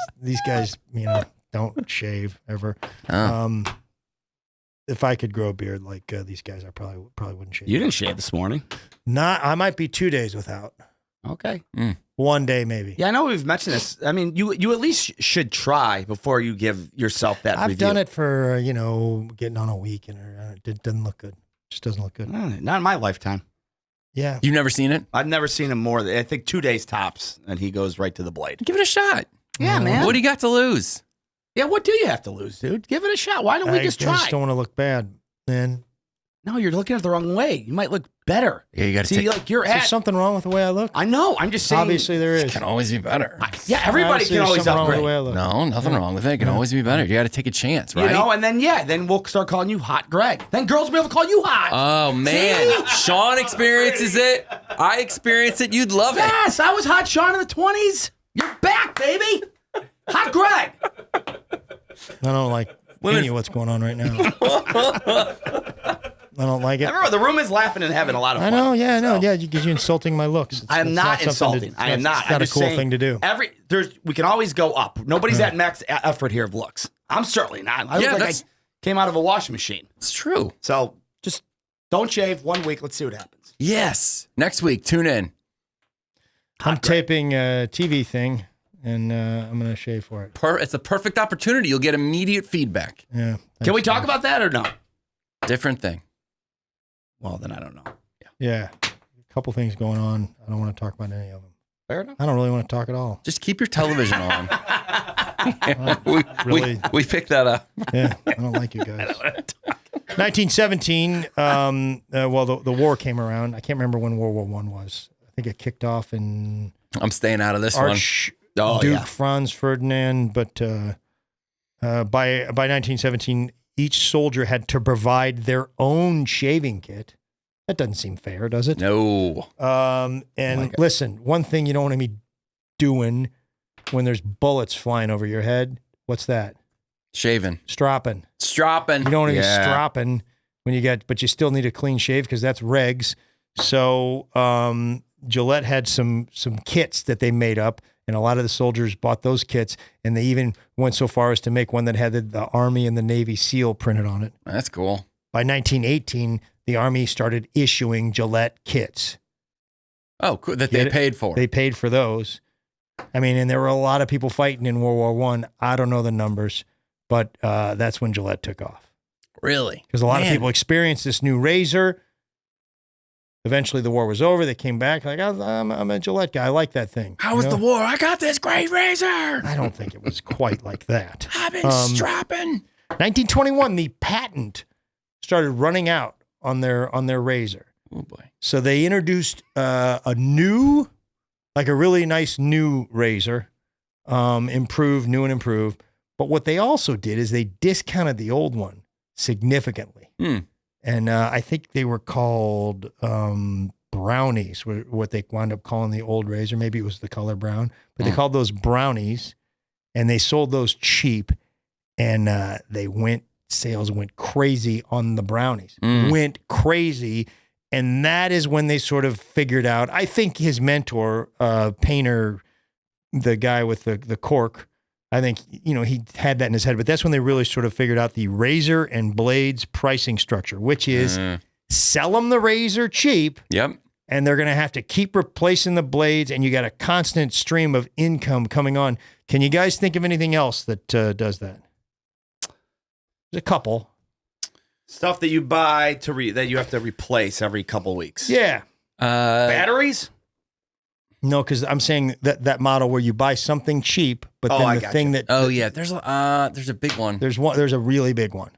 guys, don't shave ever. Oh. If I could grow a beard like these guys, I probably wouldn't shave. You didn't shave this morning. I might be 2 days without. Okay. One day, maybe. Yeah, I know we've mentioned this. I mean, you at least should try before you give yourself that I've review. done it for, getting on a week, and it doesn't look good. Just doesn't look good. Not in my lifetime. Yeah. You've never seen it? I've never seen him more than, I think, 2 days tops, and he goes right to the blade. Give it a shot. Yeah, man. What do you got to lose? Yeah, what do you have to lose, dude? Give it a shot. Why don't we just try? I just don't want to look bad, man. No, you're looking at it the wrong way. You might look better. Yeah, you got to see, like you're Is there something wrong with the way I look? I know. I'm just saying. Obviously, there is. Can always be better. Everybody Obviously, can there's always something wrong with the upgrade. way I look. No, nothing wrong with it. It can always be better. You got to take a chance, right? And then we'll start calling you Hot Greg. Then girls will be able to call you Hot. Oh, man. Sean experiences it. I experience it. You'd love it. Yes, I was Hot Sean in the 20s. You're back, baby. Hot Greg. I don't like any of what's going on right now. I don't like it. Remember, the room is laughing and having a lot of fun. I know, yeah, because you're insulting my looks. I am not insulting. I am not. It's not a cool thing to do. We can always go up. Nobody's at max effort here of looks. I'm certainly not. I look like I came out of a washing machine. It's true. So just don't shave 1 week. Let's see what happens. Yes. Next week, tune in. I'm taping a TV thing, and I'm going to shave for it. It's a perfect opportunity. You'll get immediate feedback. Yeah. Can we talk about that or no? Different thing. Well, then I don't know. Yeah. A couple things going on. I don't want to talk about any of them. Fair enough. I don't really want to talk at all. Just keep your television on. Really? we picked that up. Yeah, I don't like you guys. 1917, the war came around. I can't remember when World War I was. I think it kicked off in I'm staying out of this Archduke Franz Ferdinand, but by 1917, each soldier had to provide their own shaving kit. That doesn't seem fair, does it? No. Listen, one thing you don't want to be doing when there's bullets flying over your head, what's that? Shaving. Stropping. Stropping. You don't want to be stropping but you still need a clean shave because that's regs. So Gillette had some kits that they made up, and a lot of the soldiers bought those kits, and they even went so far as to make one that had the Army and the Navy seal printed on it. That's cool. By 1918, the Army started issuing Gillette kits. Oh, cool. That they paid for. They paid for those. I mean, and there were a lot of people fighting in World War I. I don't know the numbers, but that's when Gillette took off. Really? Because a lot of people experienced this new razor. Eventually, the war was over. They came back like, I'm a Gillette guy. I like that thing. How was the war? I got this great razor. I don't think it was quite like that. I've been stropping. 1921, the patent started running out on their razor. Oh boy! So they introduced a new, like a really nice new razor, improved. But what they also did is they discounted the old one significantly. And I think they were called brownies, what they wound up calling the old razor. Maybe it was the color brown, but they called those brownies, and they sold those cheap, and sales went crazy on the brownies. Went crazy, and that is when they sort of figured out, I think his mentor, Painter, the guy with the cork, I think, he had that in his head, but that's when they really sort of figured out the razor and blades pricing structure, which is sell them the razor cheap. Yep. And they're going to have to keep replacing the blades, and you got a constant stream of income coming on. Can you guys think of anything else that does that? There's a couple. Stuff that you buy that you have to replace every couple weeks. Yeah. Batteries? No, because I'm saying that model where you buy something cheap, but then the thing that there's a big one. There's a really big one.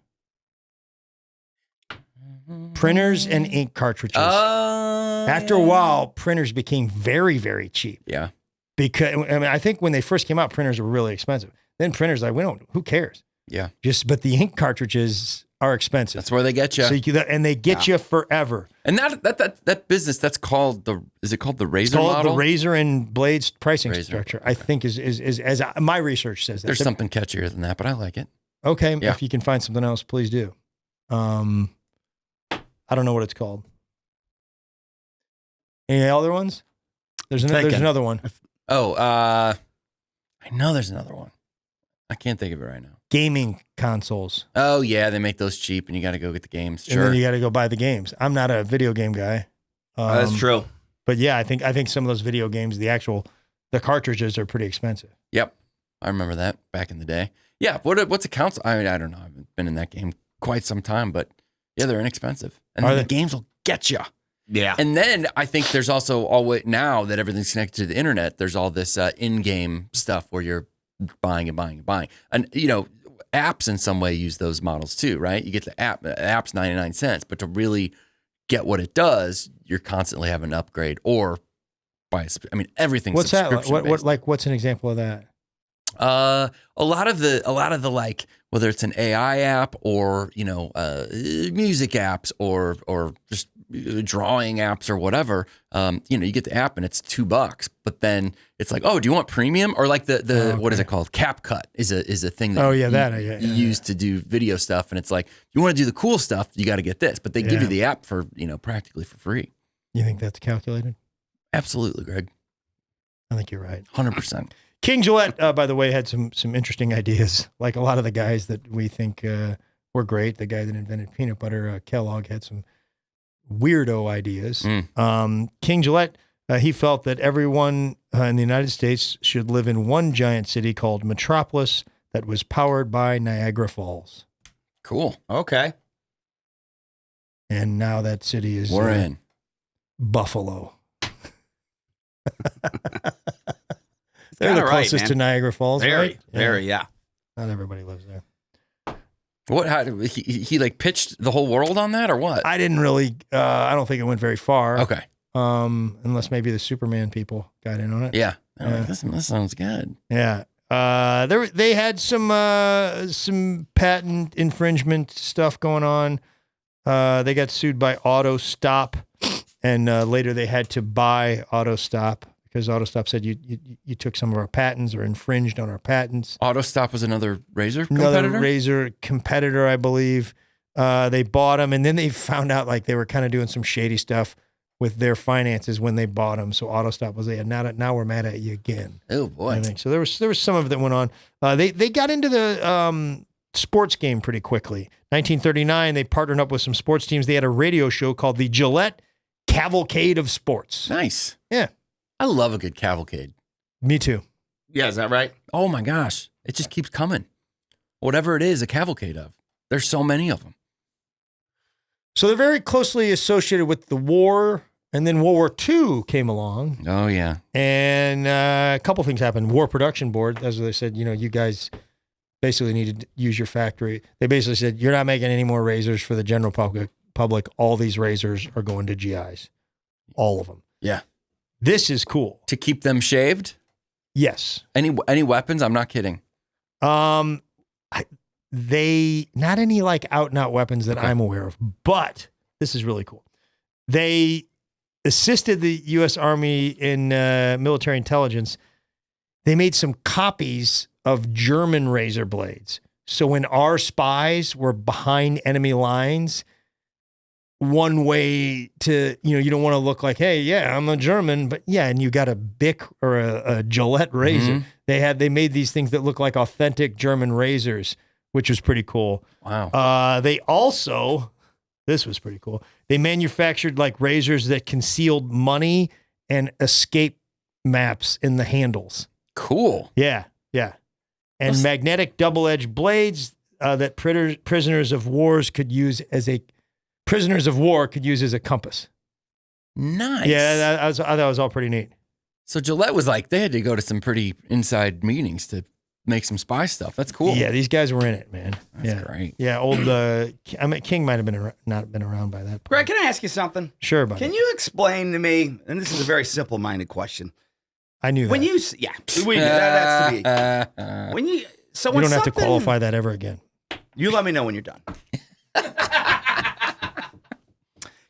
Printers and ink cartridges. After a while, printers became very, very cheap. Yeah. Because I think when they first came out, printers were really expensive. Then printers who cares? Yeah. But the ink cartridges are expensive. That's where they get you. So they get you forever. And that business, that's called is it called the razor model? It's called the razor and blades pricing structure. Okay. I think is as my research says that. There's something catchier than that, but I like it. Okay. Yeah. If you can find something else, please do. I don't know what it's called. Any other ones? There's another one. I know there's another one. I can't think of it right now. Gaming consoles. Oh, yeah. They make those cheap, and you got to go get the games. Sure. And then you got to go buy the games. I'm not a video game guy. That's true. But yeah, I think some of those video games, the cartridges are pretty expensive. Yep. I remember that back in the day. Yeah. What's a console? I mean, I don't know. I haven't been in that game quite some time, but yeah, they're inexpensive. And then the games will get you. Yeah. And then I think there's also now that everything's connected to the internet, there's all this in-game stuff where you're buying and buying and buying. And, apps in some way use those models too, right? You get the app's 99 cents, but to really get what it does, you're constantly having to upgrade or buy. Everything's What's that? subscription-based. What's an example of that? A lot of the like, whether it's an AI app or music apps or just drawing apps or whatever, you get the app and it's $2, but then it's like, oh, do you want premium? Or like what is it called? CapCut is a thing that you use to do video stuff, and it's like, you want to do the cool stuff, you got to get this, but they give you the app for practically for free. You think that's calculated? Absolutely, Greg. I think you're right. 100%. King Gillette, by the way, had some interesting ideas. Like a lot of the guys that we think were great. The guy that invented peanut butter, Kellogg, had some weirdo ideas. King Gillette, he felt that everyone in the United States should live in one giant city called Metropolis that was powered by Niagara Falls. Cool. Okay. And now that city is we're in Buffalo. They're the closest to Niagara Falls, right? Very, yeah. Not everybody lives there. What? How he like pitched the whole world on that, or what? I didn't really. I don't think it went very far. Okay. Unless maybe the Superman people got in on it. Yeah. Like, this sounds good. Yeah. They had some patent infringement stuff going on. They got sued by AutoStop, and later they had to buy AutoStop because AutoStop said you took some of our patents or infringed on our patents. AutoStop was another razor competitor? Another razor competitor, I believe. They bought them, and then they found out like they were kind of doing some shady stuff with their finances when they bought them. So AutoStop was like, now we're mad at you again. Oh boy! I think so. There was some of it that went on. They got into the sports game pretty quickly. 1939, they partnered up with some sports teams. They had a radio show called the Gillette Cavalcade of Sports. Nice. Yeah. I love a good cavalcade. Me too. Yeah, is that right? Oh my gosh. It just keeps coming. Whatever it is, a cavalcade of. There's so many of them. So they're very closely associated with the war, and then World War II came along. Oh, yeah. And a couple things happened. War Production Board, as they said, you guys basically need to use your factory. They basically said, you're not making any more razors for the general public. All these razors are going to GIs. All of them. Yeah. This is cool. To keep them shaved? Yes. Any weapons? I'm not kidding. They not any like out and out weapons that I'm aware of, but this is really cool. They assisted the U.S. Army in military intelligence. They made some copies of German razor blades. So when our spies were behind enemy lines, one way to, you don't want to look like, hey, yeah, I'm a German, but yeah, and you got a Bic or a Gillette razor. Mm-hmm. They made these things that look like authentic German razors, which was pretty cool. Wow. They also, this was pretty cool. They manufactured like razors that concealed money and escape maps in the handles. Cool. Yeah. Yeah. And magnetic double-edged blades that prisoners of war could use as a compass. Nice. Yeah, I thought it was all pretty neat. So Gillette was like, they had to go to some pretty inside meetings to make some spy stuff. That's cool. Yeah, these guys were in it, man. That's great. Yeah, old. King might have not been around by that point. Greg, can I ask you something? Sure, buddy. Can you explain to me? And this is a very simple-minded question. I knew that. When you, we knew that's to be. When you don't have to qualify that ever again. You let me know when you're done.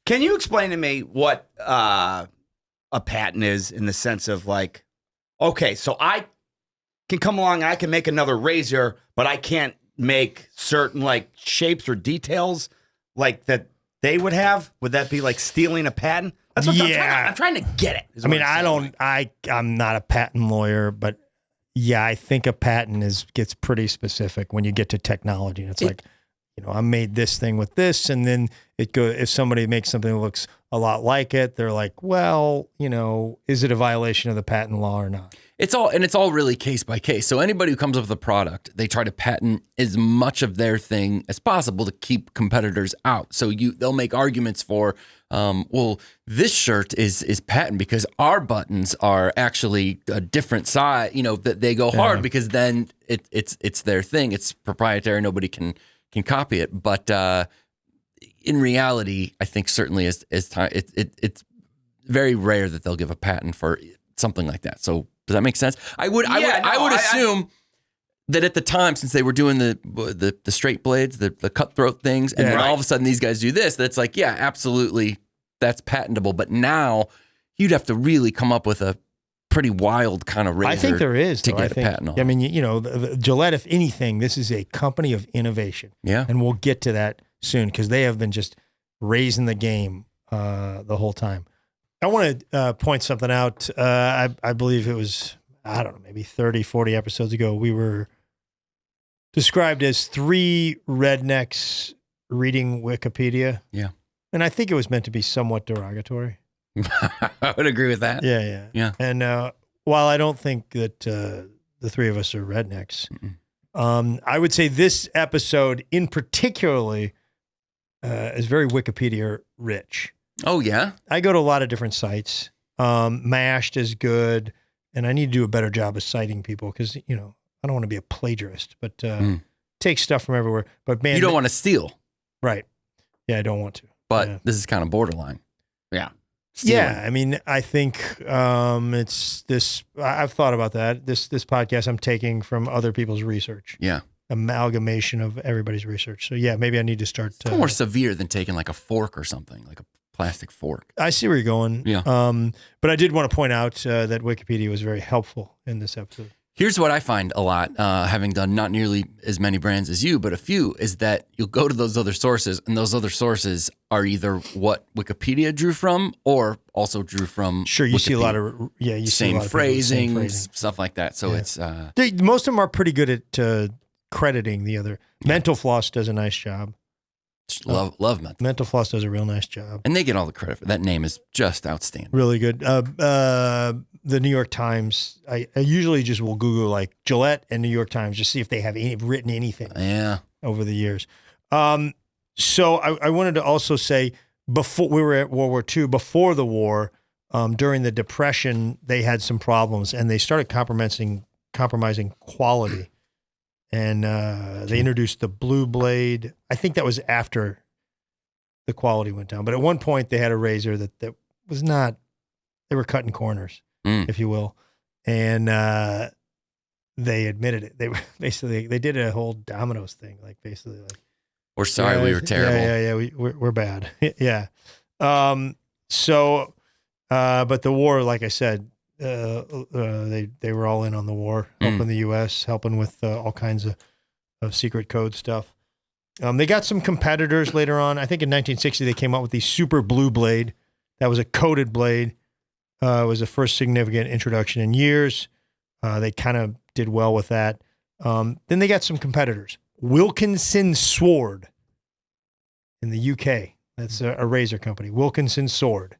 Can you explain to me what a patent is in the sense of like, okay, so I can come along and I can make another razor, but I can't make certain like shapes or details like that they would have? Would that be like stealing a patent? That's what I'm trying to get it. I mean, I'm not a patent lawyer, but yeah, I think a patent gets pretty specific when you get to technology. And it's like, I made this thing with this, and then if somebody makes something that looks a lot like it, they're like, well, is it a violation of the patent law or not? It's all really case by case. So anybody who comes up with a product, they try to patent as much of their thing as possible to keep competitors out. So they'll make arguments for, well, this shirt is patent because our buttons are actually a different size. That they go hard because then it's their thing. It's proprietary. Nobody can copy it. But in reality, I think certainly as time, it's very rare that they'll give a patent for something like that. So does that make sense? I would assume that at the time, since they were doing the straight blades, the cutthroat things, and then all of a sudden these guys do this, that's like, yeah, absolutely, that's patentable. But now you'd have to really come up with a pretty wild kind of razor. I think there is to get a patent on. I mean, the Gillette, if anything, this is a company of innovation. Yeah, and we'll get to that soon because they have been just raising the game the whole time. I want to point something out. I believe it was, I don't know, maybe 30, 40 episodes ago, we were described as 3 rednecks reading Wikipedia. Yeah. And I think it was meant to be somewhat derogatory. I would agree with that. Yeah. And while I don't think that the 3 of us are rednecks, I would say this episode in particularly is very Wikipedia rich. Oh, yeah? I go to a lot of different sites. Mashed is good, and I need to do a better job of citing people because, I don't want to be a plagiarist, but take stuff from everywhere. But man, you don't want to steal. Right. Yeah, I don't want to. But this is kind of borderline. Yeah. Stealing. Yeah, I mean, I think it's this. I've thought about that. This podcast I'm taking from other people's research. Yeah. Amalgamation of everybody's research. So yeah, maybe I need to start. It's more severe than taking like a fork or something, like a plastic fork. I see where you're going. Yeah. But I did want to point out that Wikipedia was very helpful in this episode. Here's what I find a lot, having done not nearly as many brands as you, but a few, is that you'll go to those other sources, and those other sources are either what Wikipedia drew from or also drew from. Sure, you Wikipedia. See a lot of you same see a lot of phrasing, stuff like that. So it's most of them are pretty good at crediting the other. Mental Floss does a nice job. Love Mental. Mental Floss does a real nice job, and they get all the credit for that. Name is just outstanding. Really good. The New York Times. I usually just will Google like Gillette and New York Times just see if they have written anything. Yeah. Over the years. So I wanted to also say before we were at World War II, before the war, during the Depression, they had some problems and they started compromising quality. And they introduced the Blue Blade. I think that was after the quality went down. But at one point, they had a razor that was not, they were cutting corners, if you will. And they admitted it. They were basically, they did a whole Domino's thing, like basically like. We're sorry, we were terrible. Yeah, we're bad. Yeah. But the war, like I said, they were all in on the war, helping the U.S., helping with all kinds of secret code stuff. They got some competitors later on. I think in 1960 they came out with the Super Blue Blade. That was a coated blade. It was the first significant introduction in years. They kind of did well with that. Then they got some competitors. Wilkinson Sword in the UK. That's a razor company. Wilkinson Sword.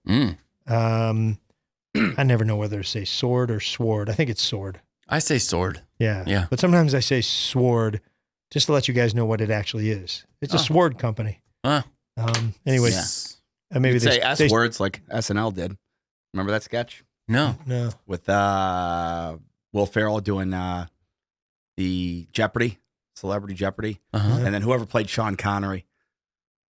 I never know whether to say sword or sword. I think it's sword. I say sword. Yeah. But sometimes I say sword just to let you guys know what it actually is. It's a sword company. Anyways, maybe they say S words like SNL did. Remember that sketch? No. With Will Ferrell doing the Jeopardy, Celebrity Jeopardy, and then whoever played Sean Connery.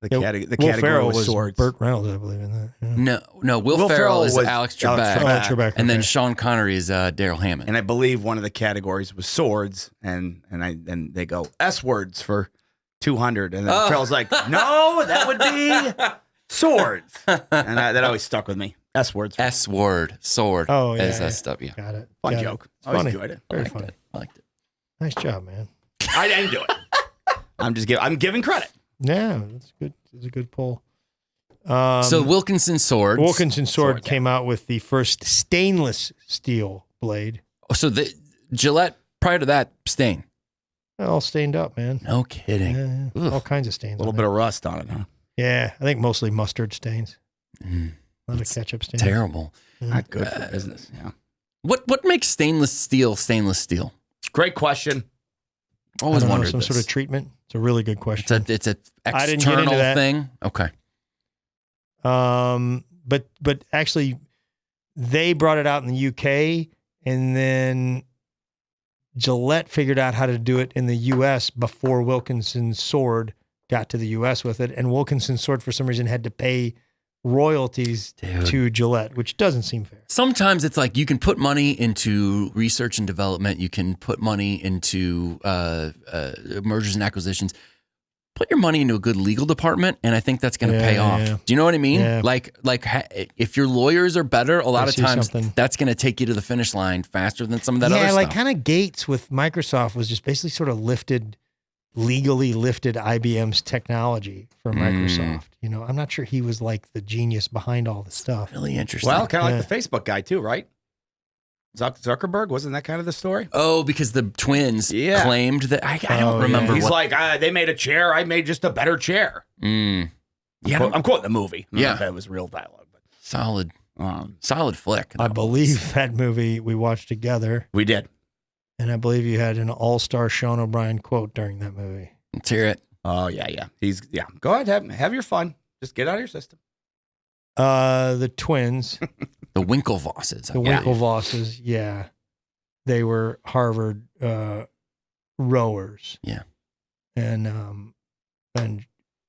The category was swords. Burt Reynolds, I believe in that. Yeah. No. Will Ferrell is Alex Trebek, and then okay. Sean Connery is Daryl Hammond. And I believe one of the categories was swords, and they go S words for 200, and then Ferrell's like, no, that would be swords, and that always stuck with me. S words. S word, sword. Oh yeah, that stuff. Yeah, got it. Fun joke. Funny. Enjoyed it. Very funny. I liked it. Nice job, man. I didn't do it. I'm giving credit. Yeah, that's good. It's a good pull. So Wilkinson Sword came out with the first stainless steel blade. So the Gillette prior to that stain. All stained up, man. No kidding. Yeah, all kinds of stains. A little bit of rust on it, huh? Yeah, I think mostly mustard stains. Mm. A lot of ketchup stains. Terrible. Not good for business. Yeah. What makes stainless steel? Great question. Always wondered some this. sort of treatment. It's a really good question. It's a I didn't get into external that. thing. Okay. But actually, they brought it out in the UK, and then Gillette figured out how to do it in the US before Wilkinson's Sword got to the US with it, and Wilkinson's Sword for some reason had to pay royalties to Gillette, which doesn't seem fair. Sometimes it's like you can put money into research and development. You can put money into mergers and acquisitions. Put your money into a good legal department, and I think that's going to pay off. Yeah. Do you know what I mean? Yeah. Like if your lawyers are better, a lot of see times something. that's going to take you to the finish line faster than some of that other Yeah, stuff. like kind of Gates with Microsoft was just basically sort of legally lifted IBM's technology for Microsoft. You know, I'm not sure he was like the genius behind all the stuff. Really interesting. Well, kind of like the Facebook guy too, right? Zuckerberg, wasn't that kind of the story? Oh, because the twins claimed that I don't remember. He's like, they made a chair. I made just a better chair. Yeah, I'm quoting the movie. I don't know Yeah. if that was real dialogue, but solid flick. I believe that movie we watched together, we did. and I believe you had an all-star Sean O'Brien quote during that movie. Let's hear it. Oh yeah. Go ahead, have your fun. Just get out of your system. The twins, The Winklevosses. the Winklevosses, yeah, they were Harvard rowers. Yeah. And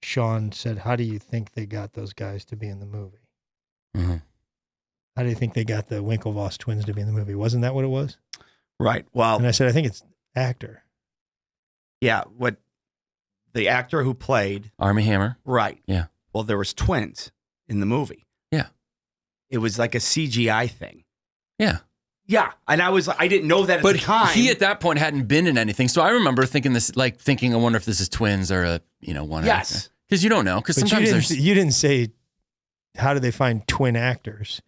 Sean said, "How do you think they got those guys to be in the movie? Mm-hmm. How do you think they got the Winklevoss twins to be in the movie? Wasn't that what it was?" Right. Well, And I said, "I think it's actor." yeah. What the actor who played Armie Hammer. right? Yeah. Well, there was twins in the movie. Yeah. It was like a CGI thing. Yeah. Yeah, and I didn't know that at But the time. he at that point hadn't been in anything. So I remember thinking, I wonder if this is twins or one. Yes. Because you don't know. Because But sometimes you didn't say, "How do they find twin actors?"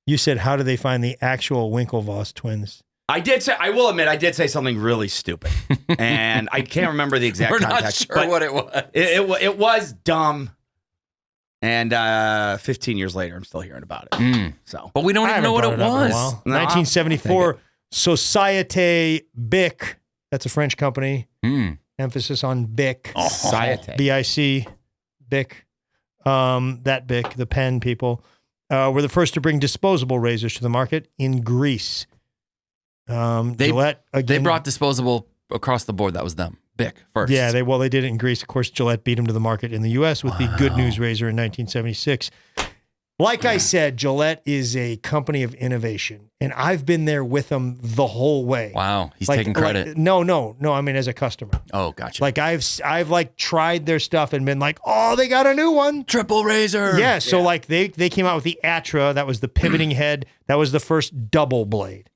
You said, "How do they find the actual Winklevoss twins?" I did say. I will admit, I did say something really stupid, and I can't remember the exact we're context. not sure what it was. It was dumb, and 15 years later, I'm still hearing about it. So, But we don't even know what it was. No, 1974, Société Bic. That's a French company. Emphasis on Bic. Société. B-I-C. Bic. That Bic, the pen people, were the first to bring disposable razors to the market in Greece. Gillette, again, They brought disposable across the board. That was them. Bic first. Yeah, they did it in Greece. Of course, Gillette beat them to the market in the U.S. with the Good News razor in 1976. Like I said, Gillette is a company of innovation, and I've been there with them the whole way. Wow, he's taking credit. No. I mean, as a customer. Oh, gotcha. Like I've like tried their stuff and been like, oh, they got a new one. triple razor. Yeah. So like they came out with the Atra. That was the pivoting head. That was the first double blade.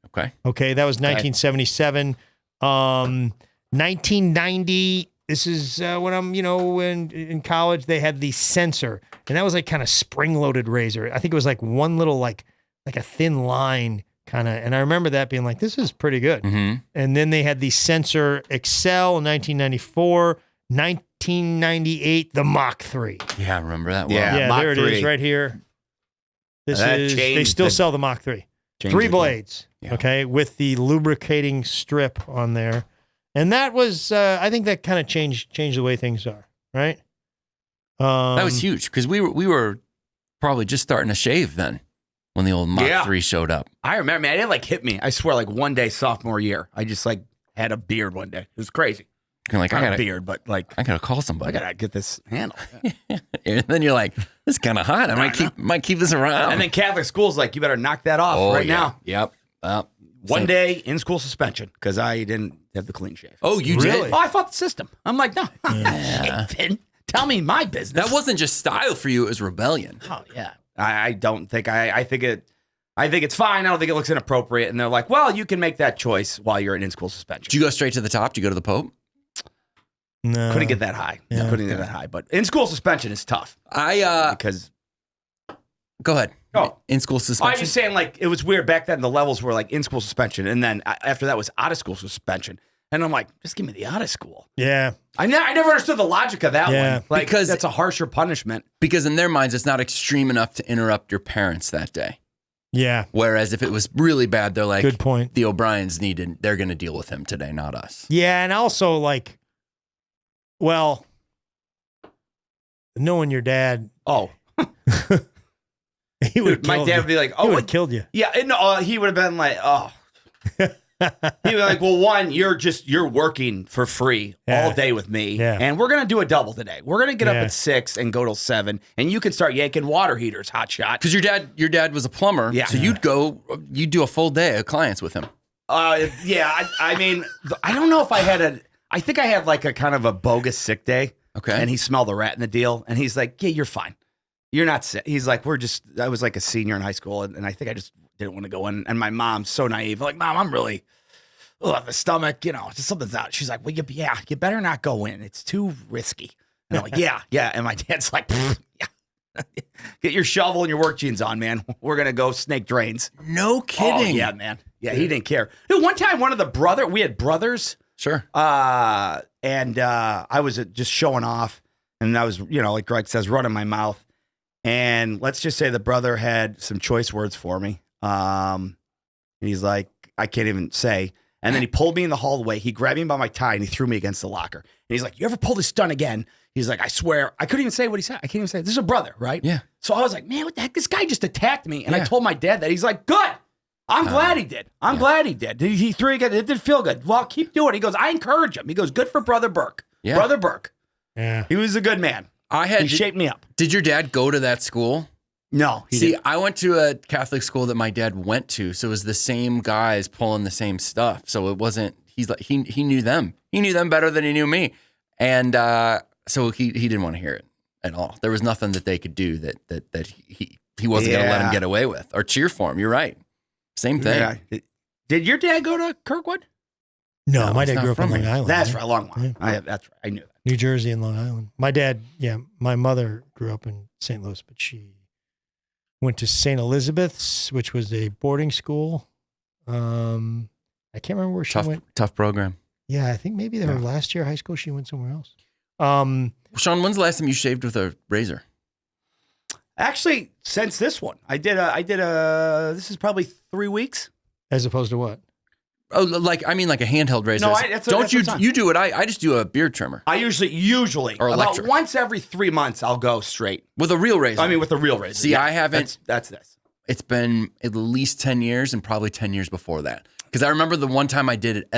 Okay. That was 1977. 1990. This is when I'm, in college, they had the Sensor, and that was like kind of spring-loaded razor. I think it was like one little, like a thin line kind of, and I remember that being like, this is pretty good. Mm-hmm. And then they had the Sensor Excel in 1994, 1998, the Mach 3. Yeah, I remember that well. Yeah. Yeah, Mach there it 3. is right here. This That is, they changed still the- sell the Mach 3. Changed 3 it. blades, Yeah. okay, with the lubricating strip on there. And that was, I think that kind of changed the way things are, right? That was huge because we were probably just starting to shave then when the old Mach 3 showed up. I remember, man, it like hit me. I swear, like one day, sophomore year, I just like had a beard one day. It was crazy. You're like, Not a beard, but like I gotta call I somebody. gotta get this handle. And then you're like, this is kind of hot. I might keep this around. And then Catholic school's like, you better knock that off right now. Yep. One day in school suspension because I didn't have the clean shave. Oh, you Really? did? Oh, I fought the system. I'm like, no, shaving. Tell me my business. That wasn't just style for you; it was rebellion. Oh yeah. I don't think I think it's fine. I don't think it looks inappropriate. And they're like, well, you can make that choice while you're in school suspension. Did you go straight to the top? Did you go to the Pope? No. Couldn't get that high. Yeah. Couldn't get that high. But in school suspension is tough because Go ahead. Oh. In school I suspension. was just saying, like, it was weird back then. The levels were like in school suspension, and then after that was out of school suspension, And I'm like, just give me the out of school. Yeah. I never understood the logic of that one. Like, because that's a harsher punishment. Because in their minds, it's not extreme enough to interrupt your parents that day. Yeah. Whereas if it was really bad, they're like, good point. The O'Briens they're going to deal with him today, not us. Yeah. And also, like, well, knowing your dad. Oh. He would. My dad would be like, "Oh, he would have killed you." Yeah, no, he would have been like, "Oh." He'd be like, "Well, one, you're working for free all day with me, and we're gonna do a double today. We're gonna get up at 6 and go till 7, and you can start yanking water heaters, hot shot." Because your dad was a plumber, so you'd do a full day of clients with him. Yeah. I mean, I don't know if I had I think I had like a kind of a bogus sick day. Okay, and he smelled the rat in the deal, and he's like, "Yeah, you're fine. You're not sick." He's like, I was like a senior in high school, and I think I just didn't want to go in. And my mom's so naive. Like, "Mom, I'm really, the stomach, just something's out." She's like, "Well, you better not go in. It's too risky." And I'm like, yeah. And my dad's like, "Yeah, get your shovel and your work jeans on, man. We're going to go snake drains." No kidding. Oh, yeah, man. Yeah, he didn't care. Dude, one time, we had brothers. Sure. And I was just showing off, and I was, like Greg says, running my mouth. And let's just say the brother had some choice words for me. And he's like, I can't even say. And then he pulled me in the hallway. He grabbed me by my tie and he threw me against the locker. And he's like, "You ever pull this stunt again?" He's like, "I swear." I couldn't even say what he said. I can't even say. This is a brother, right? Yeah. So I was like, "Man, what the heck? This guy just attacked me." And I told my dad that. He's like, "Good. I'm glad he did. I'm glad he did. He threw again. It did feel good. Well, keep doing it." He goes, "I encourage him." He goes, "Good for Brother Burke." Yeah. Brother Burke. Yeah. He was a good man. He shaped me up. Did your dad go to that school? No. He didn't. I went to a Catholic school that my dad went to, so it was the same guys pulling the same stuff. So it wasn't. He's like he knew them. He knew them better than he knew me, and so he didn't want to hear it at all. There was nothing that they could do that he wasn't going to let him get away with or cheer for him. You're right. Same thing. Yeah. Did your dad go to Kirkwood? No, my dad grew up in Long Island. That's right, Long Island. Yeah. That's right. I knew that. New Jersey and Long Island. My dad, my mother grew up in St. Louis, but she went to St. Elizabeth's, which was a boarding school. I can't remember where she went. Tough program. Yeah, I think maybe her last year of high school, she went somewhere else. Sean, when's the last time you shaved with a razor? Actually, since this one, I did a. This is probably 3 weeks. As opposed to what? Oh, like a handheld razor. No, you do it? I just do a beard trimmer. I usually or about electric. once every 3 months I'll go straight with a real razor. I mean, with a real razor. See, I haven't. That's this. It's been at least 10 years and probably 10 years before that. Because I remember the one time I did it,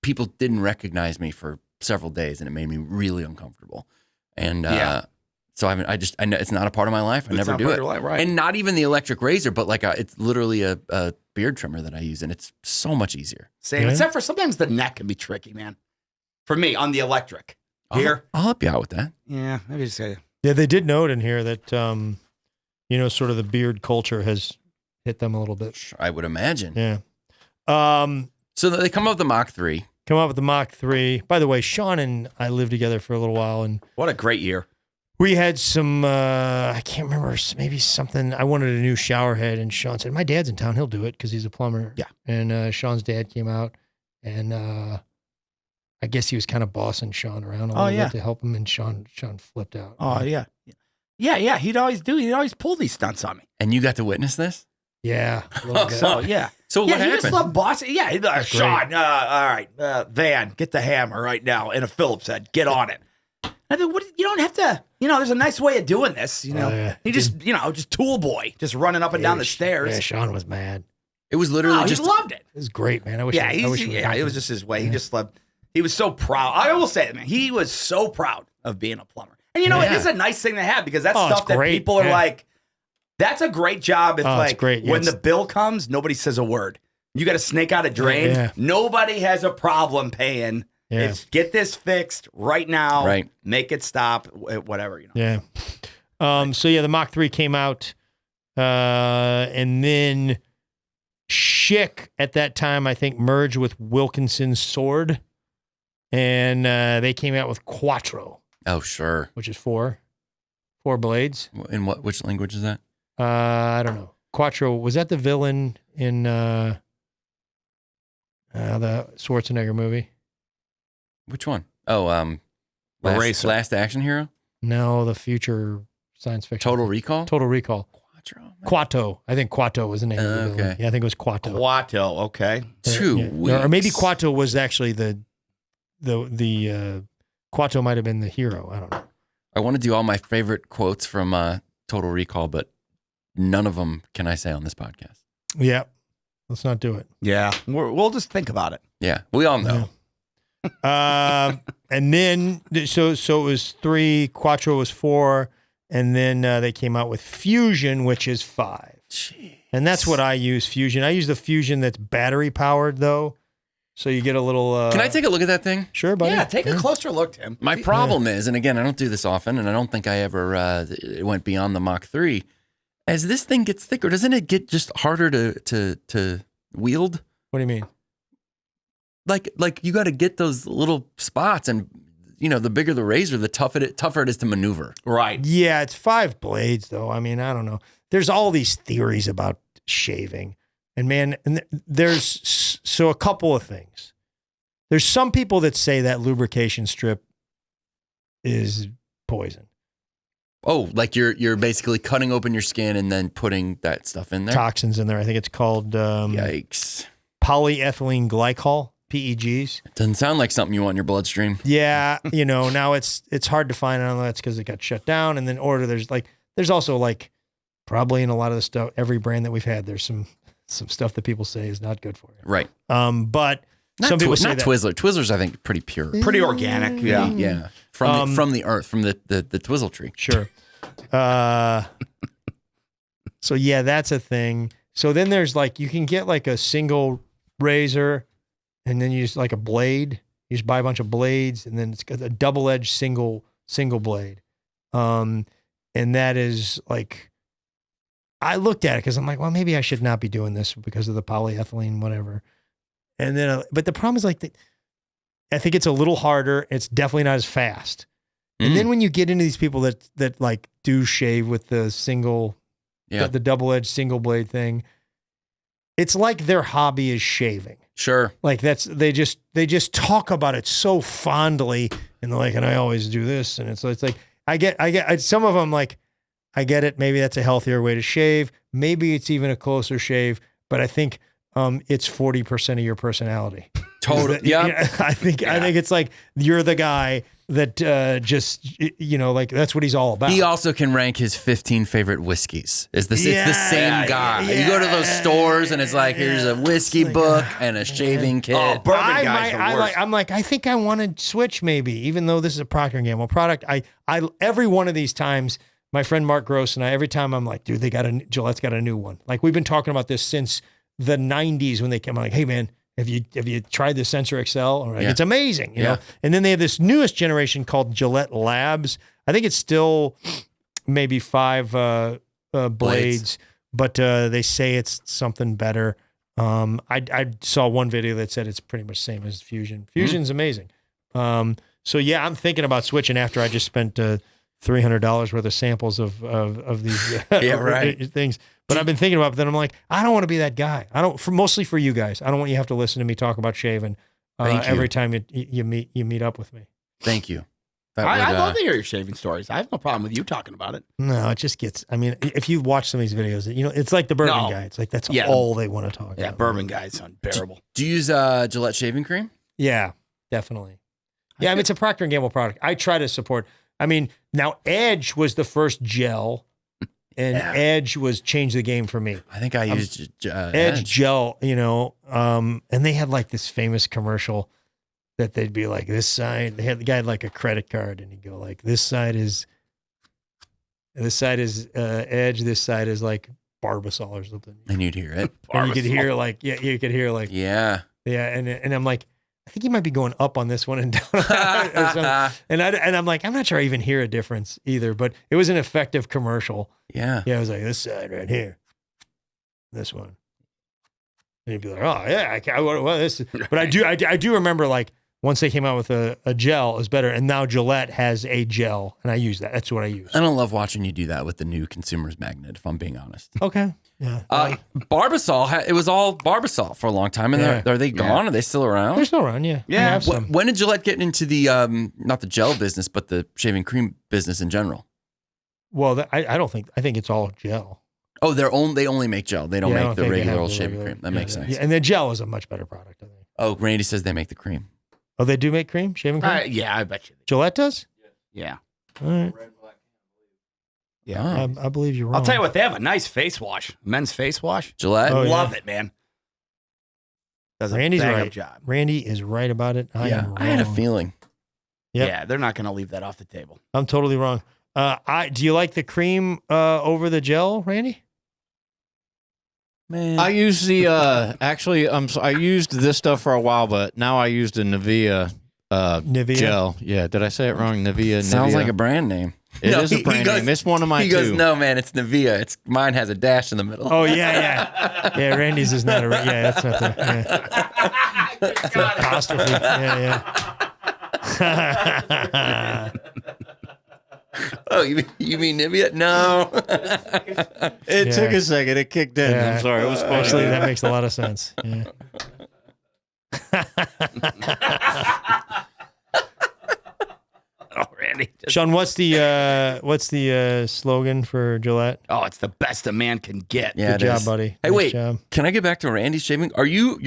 people didn't recognize me for several days, and it made me really uncomfortable. And so I know it's not a part of my life. I never do it. Life, right. And not even the electric razor, but it's literally a beard trimmer that I use, and it's so much easier. Same, except for sometimes the neck can be tricky, man. For me, on the electric. Here. I'll help you out with that. Yeah, maybe just say. Yeah, they did note in here that, sort of the beard culture has hit them a little bit. I would imagine. Yeah. So they come up with the Mach 3. Come up with the Mach 3. By the way, Sean and I lived together for a little while, and what a great year. We had some, I can't remember, maybe something. I wanted a new shower head, and Sean said, "My dad's in town. He'll do it because he's a plumber." Yeah. And Sean's dad came out, and I guess he was kind of bossing Sean around a little bit to help him, and Sean flipped out. Oh, yeah. Yeah. He'd always pull these stunts on me. And you got to witness this? Yeah. So, yeah. So what happened? He just loved bossing. Yeah. He'd be like, "Sean, all right, Van, get the hammer right now and a Phillips head. Get on it." I mean, you don't have to, there's a nice way of doing this, He just, just tool boy, just running up and down the stairs. Yeah, Sean was mad. It was literally he loved it. It was great, man. I wish. It was just his way. He just loved. He was so proud. I will say it, man. He was so proud of being a plumber, and it is a nice thing to have because that's stuff that people are like. That's a great job. If when the bill comes, nobody says a word. You got to snake out a drain. Yeah. Nobody has a problem paying. Yeah. It's get this fixed right now. Right. Make it stop. Whatever. Yeah. So the Mach 3 came out, and then Schick at that time I think merged with Wilkinson's Sword, and they came out with Quattro. Oh, sure. Which is four blades. In which language is that? I don't know. Quattro, was that the villain in the Schwarzenegger movie? Which one? Oh, Eraser. Last Action Hero? No, the future science fiction. Total Recall? Total Recall. Quattro. Quato. I think Quato was the name of the villain. Okay. Yeah, I think it was Quato. Quato, okay. 2 Yeah. weeks. Or maybe Quato was actually the Quato might have been the hero. I don't know. I want to do all my favorite quotes from Total Recall, but none of them can I say on this podcast. Yeah. Let's not do it. Yeah, we'll just think about it. Yeah, we all know. And then so it was 3, Quattro was 4, and then they came out with Fusion, which is 5. Jeez. And that's what I use, Fusion. I use the Fusion that's battery powered though. So you get a little Can I take a look at that thing? Sure, buddy. Yeah, take a closer look, Tim. My problem is, and again, I don't do this often, and I don't think I ever went beyond the Mach 3. As this thing gets thicker, doesn't it get just harder to wield? What do you mean? Like you got to get those little spots, and the bigger the razor, the tougher it is to maneuver. Right. Yeah, it's 5 blades though. I mean, I don't know. There's all these theories about shaving. And man, there's a couple of things. There's some people that say that lubrication strip is poison. Oh, like you're basically cutting open your skin and then putting that stuff in there. Toxins in there. I think it's called Yikes! polyethylene glycol, PEGs. Doesn't sound like something you want in your bloodstream. Yeah, now it's hard to find. I don't know. That's because it got shut down. And then there's also probably in a lot of the stuff, every brand that we've had, there's some stuff that people say is not good for you. Right. But Not some people say not that. Twizzler. Twizzler's, I think, pretty pure. Pretty organic. Yeah. Yeah. From the earth, from the Twizzle tree. Sure. So yeah, that's a thing. So then there's you can get a single razor, and then you use a blade. You just buy a bunch of blades, and then it's got a double-edged single blade. And that is I looked at it because I'm like, well, maybe I should not be doing this because of the polyethylene, whatever. And then, but the problem is I think it's a little harder. It's definitely not as fast. And then when you get into these people that do shave with the single, the double-edged single blade thing, it's like their hobby is shaving. Sure. They just talk about it so fondly, and they're like, and I always do this, and it's like I get some of them I get it. Maybe that's a healthier way to shave. Maybe it's even a closer shave, but I think it's 40% of your personality. Totally. Yeah. I think it's you're the guy that that's what he's all about. He also can rank his 15 favorite whiskeys. It's the same guy. Yeah, you go to those stores and it's here's a whiskey book and a shaving kit. Oh, bourbon guys are worse. I'm I think I want to switch maybe, even though this is a Procter & Gamble product. I every one of these times, my friend Mark Gross and I, every time I'm like, dude, Gillette's got a new one. We've been talking about this since the 90s when they came. I'm like, hey man, have you tried the Sensor XL? Or it's amazing, you know? And then they have this newest generation called Gillette Labs. I think it's still maybe 5 blades, but they say it's something better. I saw one video that said it's pretty much the same as Fusion. Fusion's amazing. So yeah, I'm thinking about switching after I just spent $300 worth of samples of these things. But I've been thinking about it, but then I'm like, I don't want to be that guy. Mostly for you guys. I don't want you to have to listen to me talk about shaving every time you meet up with me. Thank you. I love to hear your shaving stories. I have no problem with you talking about it. No, it just gets, if you watch some of these videos, it's like the bourbon guy. It's that's all they want to talk about. Yeah, bourbon guy's unbearable. Do you use Gillette shaving cream? Yeah, definitely. Yeah, it's a Procter & Gamble product. I try to support. Now Edge was the first gel, and Edge changed the game for me. I think I used Edge gel, and they had this famous commercial that they'd be like, this side, they had the guy had a credit card, and he'd go this side is Edge, this side is Barbasol or something. And you'd hear it. And you could hear you could hear yeah, and I'm like, I think he might be going up on this one and down. and I'm like, I'm not sure I even hear a difference either, but it was an effective commercial. Yeah. Yeah, it was this side right here, this one. And he'd be like, oh yeah, this. But I do remember once they came out with a gel, is better. And now Gillette has a gel, and I use that. That's what I use. I don't love watching you do that with the new Consumer's Magnet, if I'm being honest. Okay. Yeah. Barbasol, it was all Barbasol for a long time. And are they gone? Are they still around? They're still around, yeah. I have some. When did Gillette get into the, not the gel business, but the shaving cream business in general? Well, I don't think, I think it's all gel. Oh, they only make gel. They don't make the regular old shaving cream. That makes sense. Yeah, and the gel is a much better product, I think. Oh, Randy says they make the cream. Oh, they do make cream? Shaving cream? Yeah, I bet you. Gillette does? Yeah. All right. Yeah. I believe you're wrong. I'll tell you what, they have a nice face wash. Men's face wash. Gillette? Love it, man. Does a Randy's bang-up right. job. Randy is right about it. I am wrong. I had a feeling. Yep. Yeah, they're not going to leave that off the table. I'm totally wrong. Do you like the cream over the gel, Randy? Man. I use the I used this stuff for a while, but now I use the Nivea gel. Yeah, did I say it wrong? Nivea. Sounds Nivea. like a brand name. It is a brand name. It's one of my He goes, no, man, it's Nivea. Mine has a dash in the middle. Oh, yeah. Yeah, Randy's is not that's not the, It's an apostrophe. Yeah. Oh, you mean Nivea? No. It took a second. It kicked in. Yeah. I'm sorry. It was funny. Actually, that makes a lot of sense. Yeah. Oh, Randy. Sean, what's the slogan for Gillette? Oh, it's the best a man can get. Yeah, Good job, buddy. Hey, Nice wait. job. Can I get back to Randy's shaving? Are you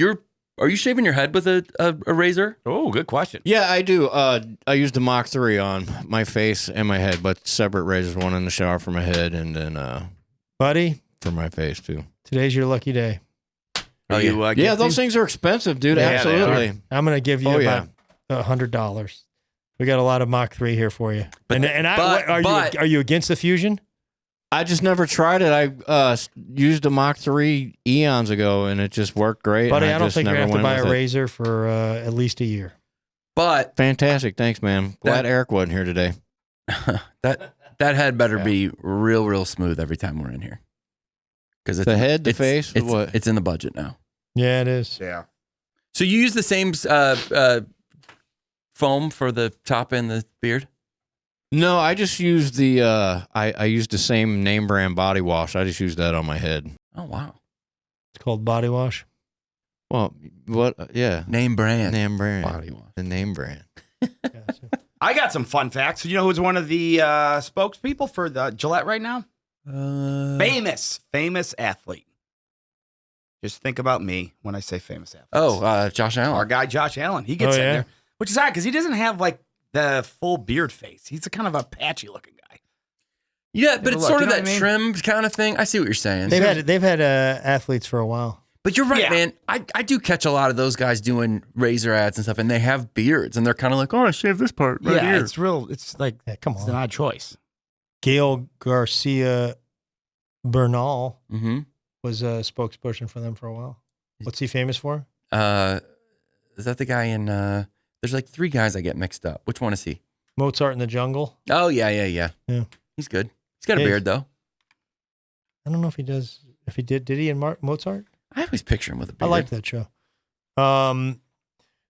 shaving your head with a razor? Oh, good question. Yeah, I do. I used the Mach 3 on my face and my head, but separate razors, one in the shower for my head and then Buddy, for my face too. today's your lucky day. Are you, Yeah, those things are expensive, dude. Yeah, they Absolutely. I'm going to give you Oh, about $100. We got a lot of Mach 3 here for you. Are you against the Fusion? I just never tried it. I used a Mach 3 eons ago, and it just worked great. Buddy, and I don't just think you're going to never have to went buy a with it. razor for at least a year. But Fantastic. Thanks, man. Glad Eric wasn't here today. that head better be real smooth every time we're in here. Because The head, the face, what? It's in the budget now. Yeah, it is. Yeah. So you use the same foam for the top and the beard? No, I just used the I used the same name brand body wash. I just used that on my head. Oh wow. It's called body wash. Well, what? Yeah, Name brand. name brand. Body wash. The name brand. I got some fun facts. You know who's one of the spokespeople for the Gillette right now? Famous athlete. Just think about me when I say famous athlete. Oh, Josh Allen. Our guy Josh Allen. He gets in yeah? there, which is odd because he doesn't have like the full beard face. He's a kind of a patchy looking guy. Yeah, but it's Look, sort you of know that what I mean? trimmed kind of thing. I see what you're saying. They've had athletes for a while. But you're right, Yeah. man. I do catch a lot of those guys doing razor ads and stuff, and they have beards, and they're kind of like, oh, I shaved this part right here. it's real. It's like Come it's an on. odd choice. Gail Garcia Bernal Mm-hmm. was a spokesperson for them for a while. What's he famous for? Is that the guy in? There's like three guys I get mixed up. Which one is he? Mozart in the Jungle. Oh yeah. Yeah. He's good. He's got a Yeah, beard though. I don't know if he does. If he did he in Mozart? I always picture him with a I beard. liked that show.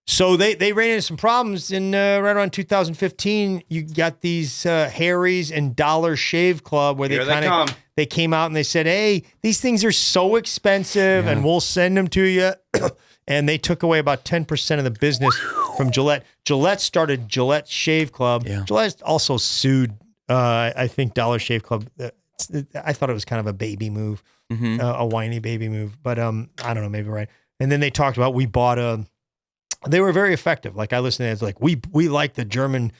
So they ran into some problems in right around 2015. You got these Harry's and Dollar Shave Club where Here they come. they came out and they said, "Hey, these things are so expensive, and we'll send them to you." And they took away about 10% of the business from Gillette. Gillette started Gillette Shave Club. Yeah. Gillette also sued, I think, Dollar Shave Club. I thought it was kind of a baby move, a whiny baby move. But I don't know, maybe right. And then they talked about they were very effective. Like I listened to it, it's like, we like the German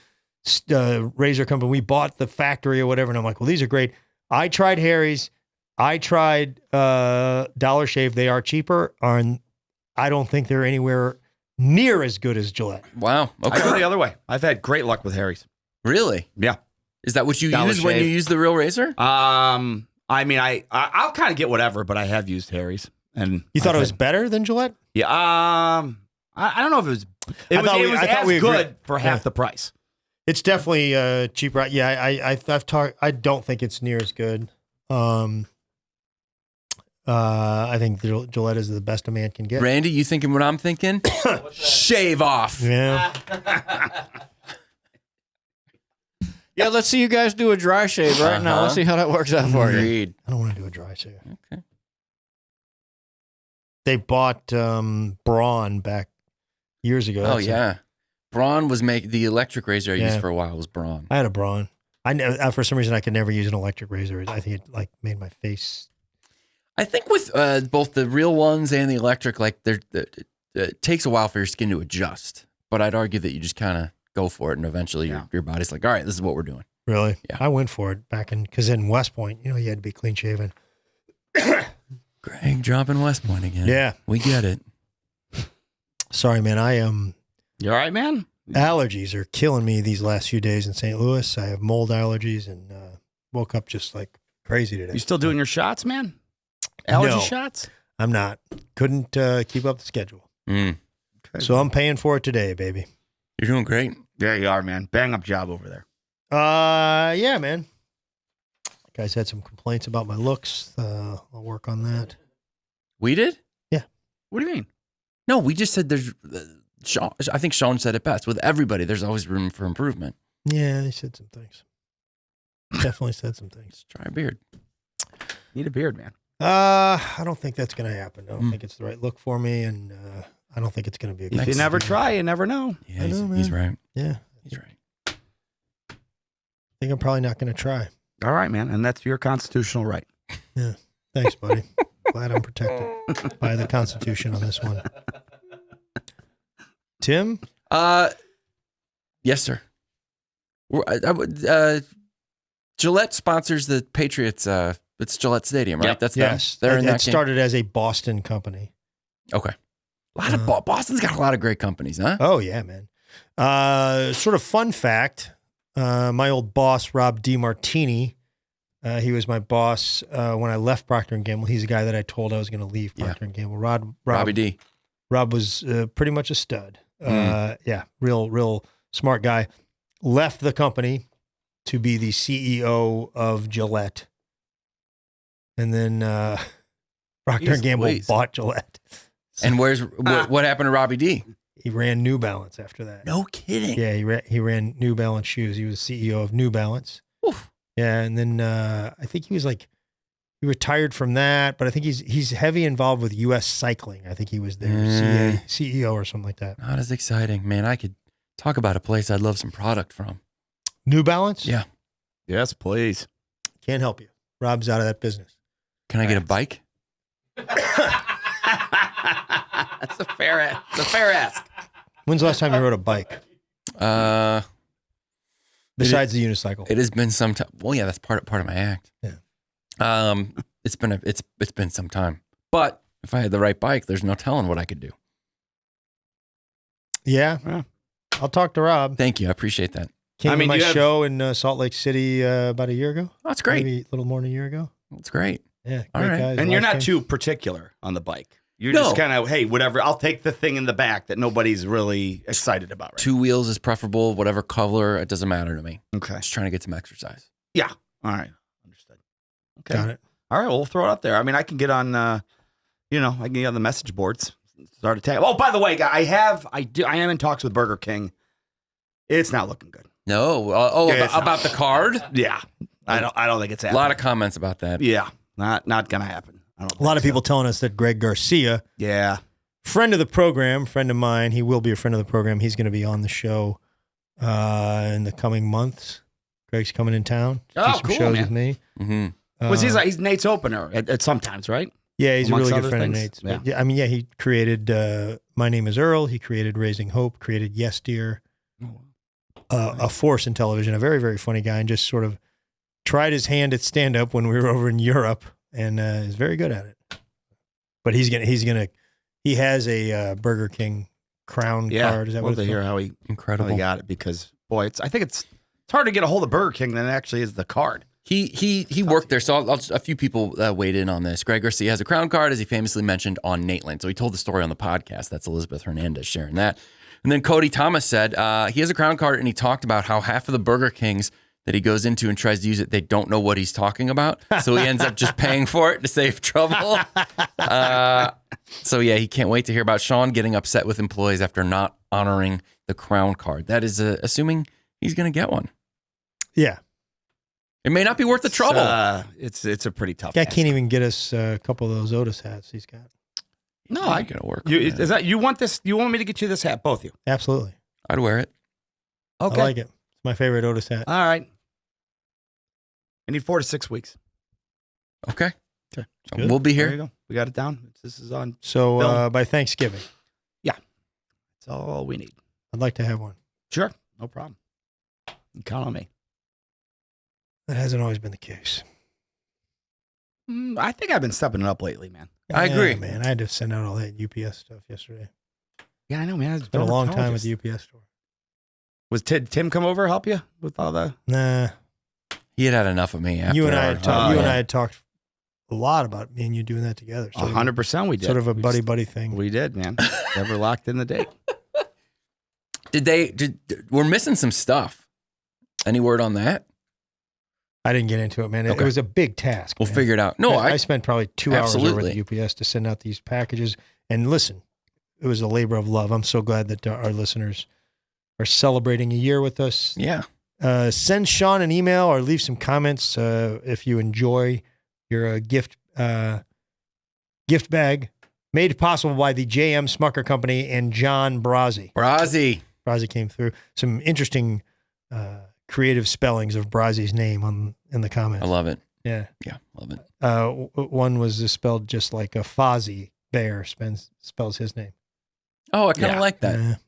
razor company. We bought the factory or whatever. And I'm like, well, these are great. I tried Harry's. I tried Dollar Shave. They are cheaper. I don't think they're anywhere near as good as Gillette. Wow. I go Okay. the other way. I've had great luck with Harry's. Really? Yeah. Is that what you Dollar use when you Shave. use the real razor? I mean, I'll kind of get whatever, but I have used Harry's. And You thought I've it was had- better than Gillette? Yeah. I don't know if it was. It I was, thought it we- was I thought as we agreed. good for half Yeah. the price. It's definitely cheaper. Yeah, I've talked. I don't think it's near as good. I think Gillette is the best a man can get. Randy, you thinking what I'm thinking? Shave off. Yeah. Yeah, let's see you guys do a dry shave right now. Let's see how that works out for you. Agreed. I don't want to do a dry shave. Okay. They bought Braun back years ago. Oh, That's yeah. Braun was the electric razor I used for a while was Braun. I had a Braun. For some reason I could never use an electric razor. I think it made my face. I think with both the real ones and the electric, it takes a while for your skin to adjust. But I'd argue that you just kind of go for it, and eventually your body's like, all right, this is what we're doing. Really? Yeah. I went for it because in West Point, you had to be clean shaven. Greg dropping West Point again. Yeah. We get it. Sorry, man. You all right, man? Allergies are killing me these last few days in St. Louis. I have mold allergies and woke up just like crazy today. You still doing your shots, man? Allergy No. shots? I'm not. Couldn't keep up the schedule. Okay. So I'm paying for it today, baby. You're doing great. There you are, man. Bang up job over there. Yeah, man. Guys had some complaints about my looks. I'll work on that. We did? What do you mean? No, we just said there's. Sean, I think Sean said it best. With everybody, there's always room for improvement. Yeah, they said some things. Definitely said some things. Just try a beard. Need a beard, man. I don't think that's going to happen. I don't think it's the right look for me, and I don't think it's going to be a good If you never try, you never know. Yeah, I know, he's man. right. Yeah, He's right. I think I'm probably not going to try. All right, man. And that's your constitutional right. Yeah. Thanks, buddy. Glad I'm protected by the Constitution on this one. Tim? Yes, sir. Gillette sponsors the Patriots. It's Gillette Stadium, right? Yep. That's Yes. them. They're in It that game. started as a Boston company. Okay. A lot of Boston's got a lot of great companies, huh? Oh, yeah, man. Sort of fun fact, my old boss, Rob DiMartini, he was my boss when I left Procter & Gamble. He's the guy that I told I was going to leave Procter & Gamble. Robbie D. Rob was pretty much a stud. Yeah, real smart guy. Left the company to be the CEO of Gillette. And then Procter & Gamble bought Gillette. And what happened to Robbie D? He ran New Balance after that. No kidding. Yeah, he ran New Balance shoes. He was CEO of New Balance. Oof. Yeah, and then I think he retired from that, but I think he's heavy involved with U.S. Cycling. I think he was their CEO or something like that. Not as exciting. Man, I could talk about a place I'd love some product from. New Balance? Yeah. Yes, please. Can't help you. Rob's out of that business. Can I get a bike? That's a fair ask. When's the last time you rode a bike besides the unicycle? It has been some time. Well, yeah, that's part of my act. Yeah. It's been some time. But if I had the right bike, there's no telling what I could do. Yeah. I'll talk to Rob. Thank you. I appreciate that. Came to my show in Salt Lake City about a year ago. Oh, that's great. Maybe a little more than a year ago. That's great. Yeah. All Great right. guys. And you're Life not came. too particular on the bike. You're just kind of, hey, whatever. I'll take the thing in the back that nobody's really excited about. Right? 2 wheels is preferable. Whatever color, it doesn't matter to me. Okay. Just trying to get some exercise. Yeah. All right. Understood. Okay. Got it. All right. Well, we'll throw it up there. I mean, I can get on, I can get on the message boards. Start a tag. Oh, by the way, I am in talks with Burger King. It's not looking good. No. About the card? Yeah. I don't think it's A happening. lot of comments about that. Yeah. Not gonna happen. I don't A lot think of people so. telling us that Greg Garcia, Yeah. friend of the program, friend of mine, he will be a friend of the program. He's going to be on the show in the coming months. Greg's coming in town to do some cool, shows man. with me. Mm-hmm. Was he's Nate's opener at sometimes, right? Yeah, he's Amongst a really other good friend things. of Nate's. But, yeah, he created My Name is Earl. He created Raising Hope, created Yes Dear, a force in television, a very, very funny guy, and just sort of tried his hand at stand-up when we were over in Europe, and is very good at it. But he has a Burger King crown card. Is that what Love it's to hear called? how he Incredible. got it, because boy, I think it's hard to get a hold of Burger King than it actually is the card. He worked there, so a few people weighed in on this. Greg Garcia has a crown card, as he famously mentioned on Nateland. So he told the story on the podcast. That's Elizabeth Hernandez sharing that. And then Cody Thomas said he has a crown card, and he talked about how half of the Burger Kings that he goes into and tries to use it, they don't know what he's talking about. So he ends up just paying for it to save trouble. So yeah, he can't wait to hear about Sean getting upset with employees after not honoring the crown card. That is assuming he's going to get one. Yeah. It may not be worth the trouble. It's a pretty tough. Guy can't even get us a couple of those Otis hats he's got. No, I gotta work. Is that you want this? You want me to get you this hat, both of you? Absolutely. I'd wear it. Okay. I like it. It's my favorite Otis hat. All right. I need 4 to 6 weeks. Okay. Okay. So we'll be There you here. go. We got it down. This is on. So Film. by Thanksgiving, That's all we need. I'd like to have one. Sure. No problem. You count on me. That hasn't always been the case. I think I've been stepping it up lately, man. I agree. Man. I had to send out all that UPS stuff yesterday. Yeah, I know, man. It's been a long time at the UPS store. Was Tim come over help you with all the? Nah. He had enough of me after You and I our- had talked. Oh, You and yeah. I had talked a lot about me and you doing that together. 100% we did. Sort of a We buddy thing. We did, man. Never locked in the date. We're missing some stuff. Any word on that? I didn't get into it, man. It Okay. was a big task. We'll man. figure it out. No, I spent probably 2 hours over Absolutely. at the UPS to send out these packages. And listen, it was a labor of love. I'm so glad that our listeners are celebrating a year with us. yeah. Send Sean an email or leave some comments if you enjoy your gift bag made possible by the J.M. Smucker Company and John Brazzi. Brazzi. Brazzi came through. Some interesting creative spellings of Brazzi's name in the comments. I love it. Yeah. Yeah, love it. One was spelled just like a Fozzie Bear spells his name. Oh, I kind of Yeah. like that.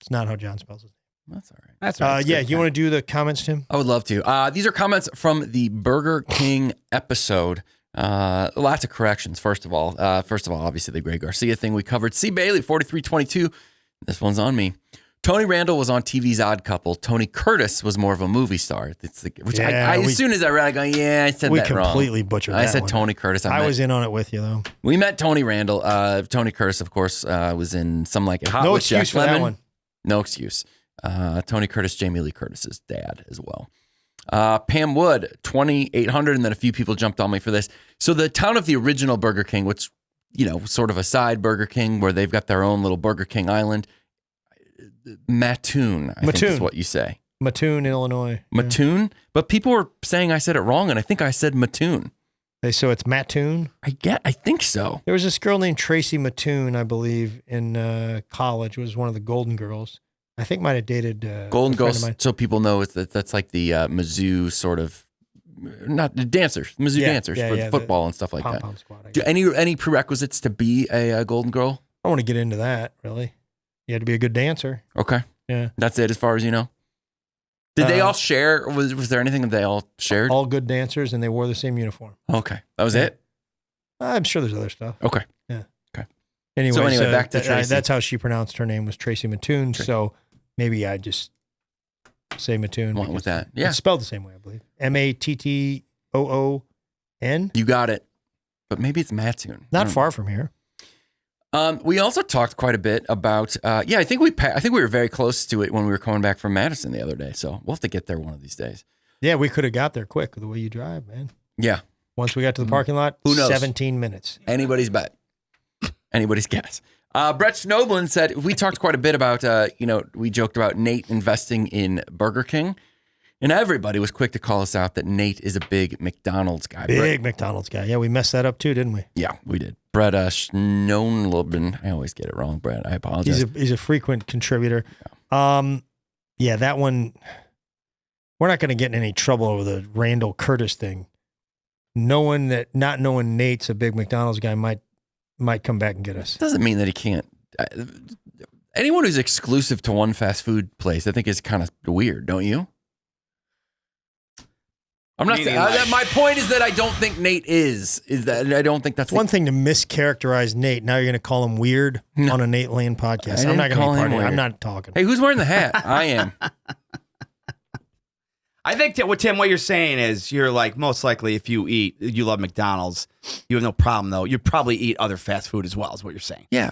It's not how John spells his That's all right. That's name. right. Yeah, you want to do the comments, Tim? I would love to. These are comments from the Burger King episode. Lots of corrections. First of all, obviously the Greg Garcia thing we covered. C. Bailey, 4322. This one's on me. Tony Randall was on TV's Odd Couple. Tony Curtis was more of a movie star. As soon as I read it, I go, yeah, I said We that wrong. completely butchered that I said one. Tony Curtis. I was in on it with you, though. We met Tony Randall. Tony Curtis, of course, was in Some Like It Hot No with Jack excuse for that Lemmon. one. No excuse. Tony Curtis, Jamie Lee Curtis's dad as well. Pam Wood, 2,800, and then a few people jumped on me for this. So the town of the original Burger King, which, sort of a side Burger King where they've got their own little Burger King island. Mattoon, I think is what you say. Mattoon, Illinois. Mattoon? But people were saying I said it wrong, and I think I said Mattoon. So it's Mattoon? I think so. There was this girl named Tracy Mattoon, I believe, in college. Was one of the Golden Girls. I think might have dated Golden a friend of Girls, mine. so people know that's like the Mizzou sort of, not the dancers, Mizzou dancers for football and stuff like that. Pom-pom squad, I Do guess. any prerequisites to be a Golden Girl? I don't want to get into that, really. You had to be a good dancer. Okay. Yeah. That's it as far as you know? Did they all share? Was there anything that they all shared? All good dancers, and they wore the same uniform. Okay. That was it? I'm sure there's other stuff. Okay. Anyways, back to Tracy. That's how she pronounced her name, was Tracy Mattoon. So maybe I just say Mattoon. Went with that. Yeah. It's spelled the same way, I believe. Mattoon. You got it. But maybe it's Mattoon. Not far from here. We also talked quite a bit about. I think we were very close to it when we were coming back from Madison the other day. So we'll have to get there one of these days. Yeah, we could have got there quick the way you drive, man. Yeah. Once we got to the parking lot, Who knows? 17 minutes. Anybody's bet. Anybody's guess. Brett Schnoblin said, we talked quite a bit about, we joked about Nate investing in Burger King. And everybody was quick to call us out that Nate is a big McDonald's guy. Big McDonald's guy. Yeah, we messed that up too, didn't we? Yeah, we did. Brett Schnoblin. I always get it wrong, Brett. I apologize. He's a frequent contributor. Yeah, that one, we're not going to get in any trouble over the Randall Curtis thing. Not knowing Nate's a big McDonald's guy might come back and get us. Doesn't mean that he can't. Anyone who's exclusive to one fast food place, I think is kind of weird, don't you? I'm not saying. My point is that I don't think Nate is that I don't think that's One thing to mischaracterize Nate. Now you're going to call him weird on a Nateland podcast. I'm not going to be part of it. I'm not talking. Hey, who's wearing the hat? I am. I think that what you're saying is you're like, most likely if you love McDonald's, you have no problem though. You'd probably eat other fast food as well, is what you're saying. Yeah.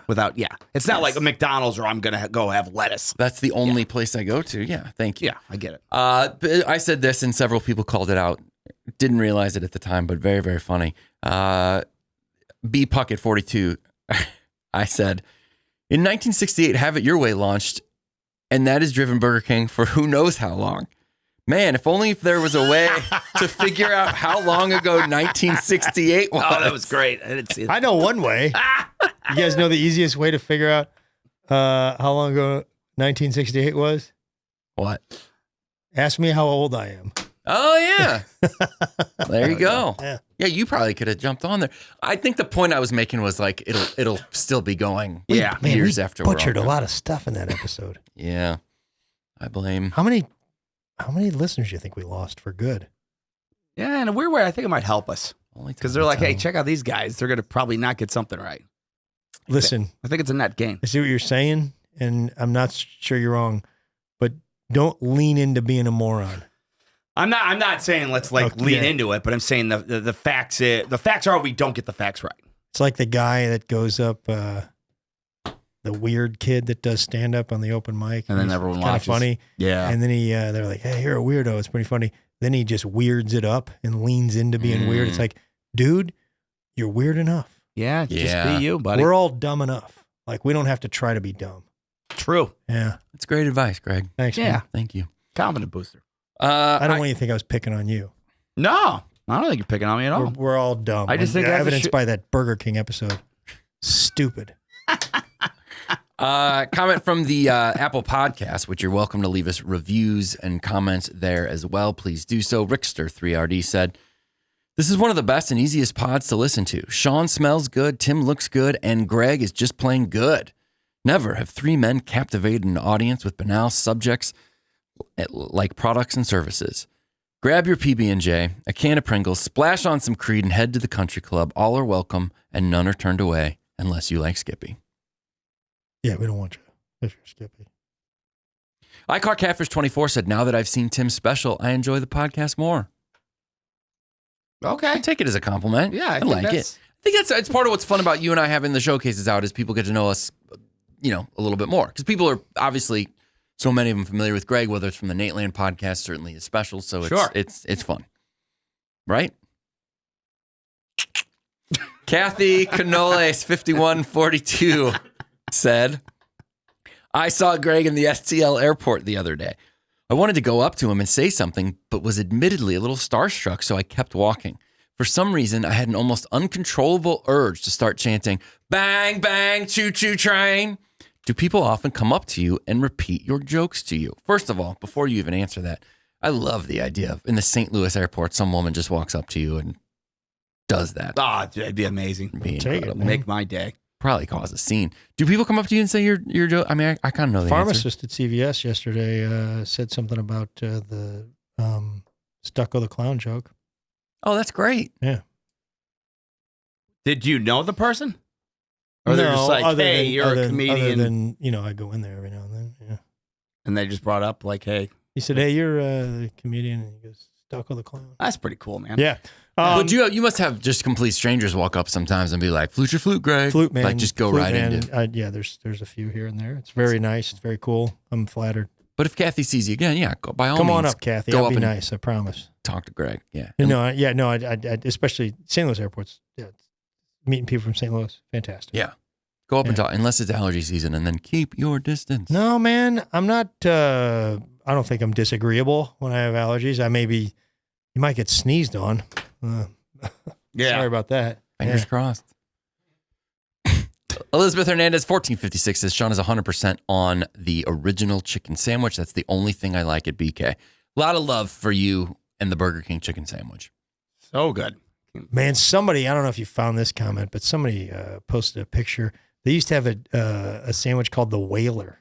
It's not like a McDonald's or I'm going to go have lettuce. That's the only place I go to. Yeah. Thank you. Yeah, I get it. But I said this and several people called it out. Didn't realize it at the time, but very, very funny. B Puckett 42. I said, in 1968, Have It Your Way launched, and that has driven Burger King for who knows how long. Man, if only if there was a way to figure out how long ago 1968 was. Oh, that was great. I didn't see that. I know one way. You guys know the easiest way to figure out how long ago 1968 was? What? Ask me how old I am. Oh, yeah. There you go. Yeah, you probably could have jumped on there. I think the point I was making was like, it'll still be going Yeah. years we after we're all butchered a gone. lot of stuff in that episode. Yeah. I blame. How many listeners do you think we lost for good? Yeah, in a weird way, I think it might help us. Only Because they're like, hey, check out these guys. They're going to probably not get something right. Listen, I think it's a net gain. I see what you're saying, and I'm not sure you're wrong, but don't lean into being a moron. I'm not saying let's lean into it, but I'm saying the facts are we don't get the facts right. It's like the guy that goes up, the weird kid that does stand up on the open mic, And then he's everyone kinda watches. funny. Yeah. And then they're like, "Hey, you're a weirdo. It's pretty funny." Then he just weirds it up and leans into being weird. It's like, dude, you're weird enough. Yeah, just be you, buddy. We're all dumb enough. Like, we don't have to try to be dumb. True. Yeah. That's great advice, Greg. Thanks. Yeah. Man. Thank you. Confident booster. I don't want you to think I was picking on you. No, I don't think you're picking on me at all. We're all dumb. I just think that's evidenced by that Burger King episode. Stupid. Comment from the Apple Podcast, which you're welcome to leave us reviews and comments there as well. Please do so. Rickster3RD said, "This is one of the best and easiest pods to listen to. Sean smells good, Tim looks good, and Greg is just plain good. Never have three men captivated an audience with banal subjects like products and services. Grab your PB&J, a can of Pringles, splash on some Creed, and head to the country club. All are welcome, and none are turned away unless you like Skippy." Yeah, we don't want you if you're Skippy. I Caught Catfish 24 said, "Now that I've seen Tim's special, I enjoy the podcast more." Okay. I take it as a compliment. Yeah, I I think like it. I think it's part of what's fun about you and I having the showcases out is people get to know us, a little bit more. Because people are obviously, so many of them familiar with Greg, whether it's from the Nateland podcast, certainly his special. So it's fun. Right? Kathy Canoles 5142 said, "I saw Greg in the STL airport the other day. I wanted to go up to him and say something, but was admittedly a little starstruck, so I kept walking. For some reason, I had an almost uncontrollable urge to start chanting, 'Bang, bang, choo-choo train.' Do people often come up to you and repeat your jokes to you?" First of all, before you even answer that, I love the idea of in the St. Louis airport, some woman just walks up to you and does that. Oh, it'd be amazing. It'd be Take it, incredible. man. Make my day. Probably cause a scene. Do people come up to you and say your joke? I mean, I kind of know the answer. Pharmacist at CVS yesterday said something about the Stucco the Clown joke. Oh, that's great. Yeah. Did you know the person? Or they're just like, hey, you're a comedian. Other than, I go in there every now and then. Yeah. And they just brought up like, hey. He said, "Hey, you're a comedian." And he goes, "Stucco the Clown." That's pretty cool, man. Yeah. But you must have just complete strangers walk up sometimes and be like, "Flute your flute, Greg." Flute man. Like just go Flute right man, into. yeah, there's a few here and there. It's very nice. It's very cool. I'm flattered. But if Kathy sees you again, yeah, go, by all Come means, on up, Kathy. go I'll up be and nice. I promise. talk to Greg. Yeah. I especially St. Louis airports. Yeah, meeting people from St. Louis, fantastic. Yeah. Go up and talk, unless it's allergy season, and then keep your distance. No, man, I'm not. I don't think I'm disagreeable when I have allergies. You might get sneezed on. Yeah. Sorry about that. Fingers Yeah. crossed. Elizabeth Hernandez, 1456 says, "Sean is 100% on the original chicken sandwich. That's the only thing I like at BK. A lot of love for you and the Burger King chicken sandwich." So good. Man, somebody, I don't know if you found this comment, but somebody posted a picture. They used to have a sandwich called the Whaler.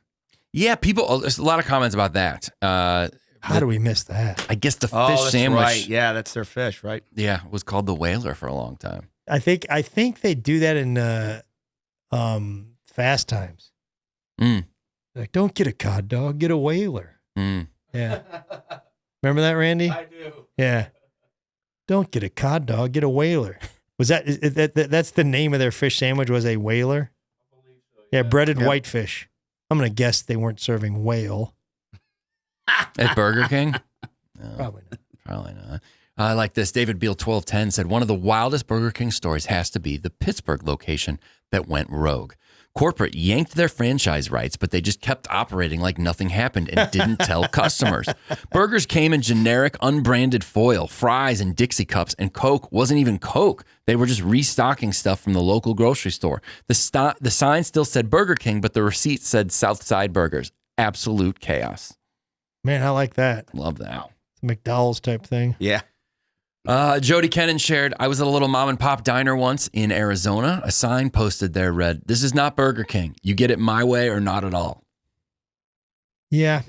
Yeah, there's a lot of comments about that. How do we miss that? I guess the fish that's sandwich. right. Yeah, that's their fish, right? Yeah, was called the Whaler for a long time. I think they do that in Fast Times. Mm. Like, don't get a cod dog, get a Whaler. Mm. Yeah. Remember that, Randy? I do. Yeah. Don't get a cod dog, get a whaler. Was that's the name of their fish sandwich, was a whaler? I believe so, yeah. Breaded whitefish. I'm going to guess they weren't serving whale. At Burger King? No, Probably not. Probably not. I like this. David Beal 1210 said, one of the wildest Burger King stories has to be the Pittsburgh location that went rogue. Corporate yanked their franchise rights, but they just kept operating like nothing happened and didn't tell customers. Burgers came in generic, unbranded foil, fries in Dixie cups, and Coke wasn't even Coke. They were just restocking stuff from the local grocery store. The sign still said Burger King, but the receipt said Southside Burgers. Absolute chaos. Man, I like that. Love that. McDowell's type thing. Yeah. Jody Kennan shared, I was at a little mom and pop diner once in Arizona. A sign posted there read, "This is not Burger King. You get it my way or not at all." Yeah.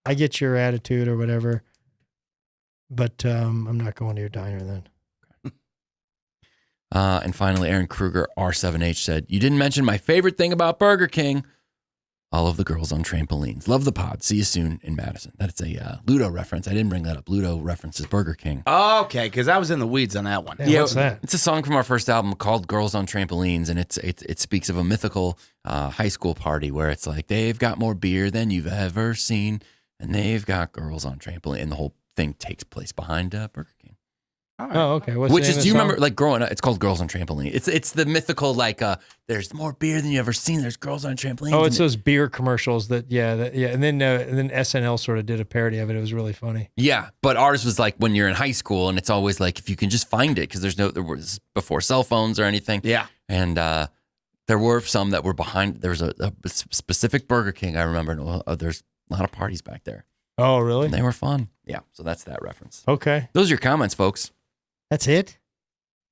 I get your attitude or whatever. But I'm not going to your diner then. And finally, Aaron Kruger, R7H, said, you didn't mention my favorite thing about Burger King. All of the girls on trampolines. Love the pod. See you soon in Madison. That's a Ludo reference. I didn't bring that up. Ludo references Burger King. Oh, okay, because I was in the weeds on that one. Yeah, what's that? It's a song from our first album called Girls on Trampolines, and it speaks of a mythical high school party where it's like, they've got more beer than you've ever seen, and they've got girls on trampoline, and the whole thing takes place behind Burger King. Oh, okay. What's Which the name is, of do you the song? remember, like growing up, it's called Girls on Trampoline. It's the mythical, like, there's more beer than you ever seen. There's girls on trampolines. Oh, it's those beer commercials that, yeah. And then SNL sort of did a parody of it. It was really funny. Yeah, but ours was like when you're in high school, and it's always like, if you can just find it, because there was before cell phones or anything. Yeah. And there were some that were behind. There was a specific Burger King, I remember. And, there's a lot of parties back there. Oh, really? And they were fun. Yeah, so that's that reference. Okay. Those are your comments, folks. That's it?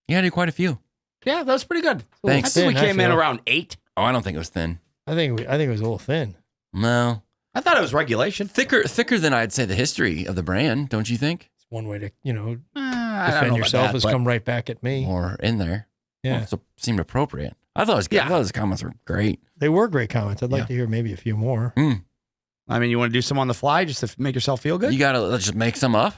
Yeah, I did quite a few. Yeah, that was pretty good. Thanks. I think we Thin, I came in feel. around 8. Oh, I don't think it was thin. I think it was a little thin. No. I thought it was regulation. Thicker than I'd say the history of the brand, don't you think? It's one way to, I don't defend know yourself about is that, come right back at me. Or in there. Yeah. So seemed appropriate. I thought it was good. Yeah. I thought his comments were great. They were great comments. I'd like Yeah. to hear maybe a few more. I mean, you want to do some on the fly just to make yourself feel good? You got to just make some up.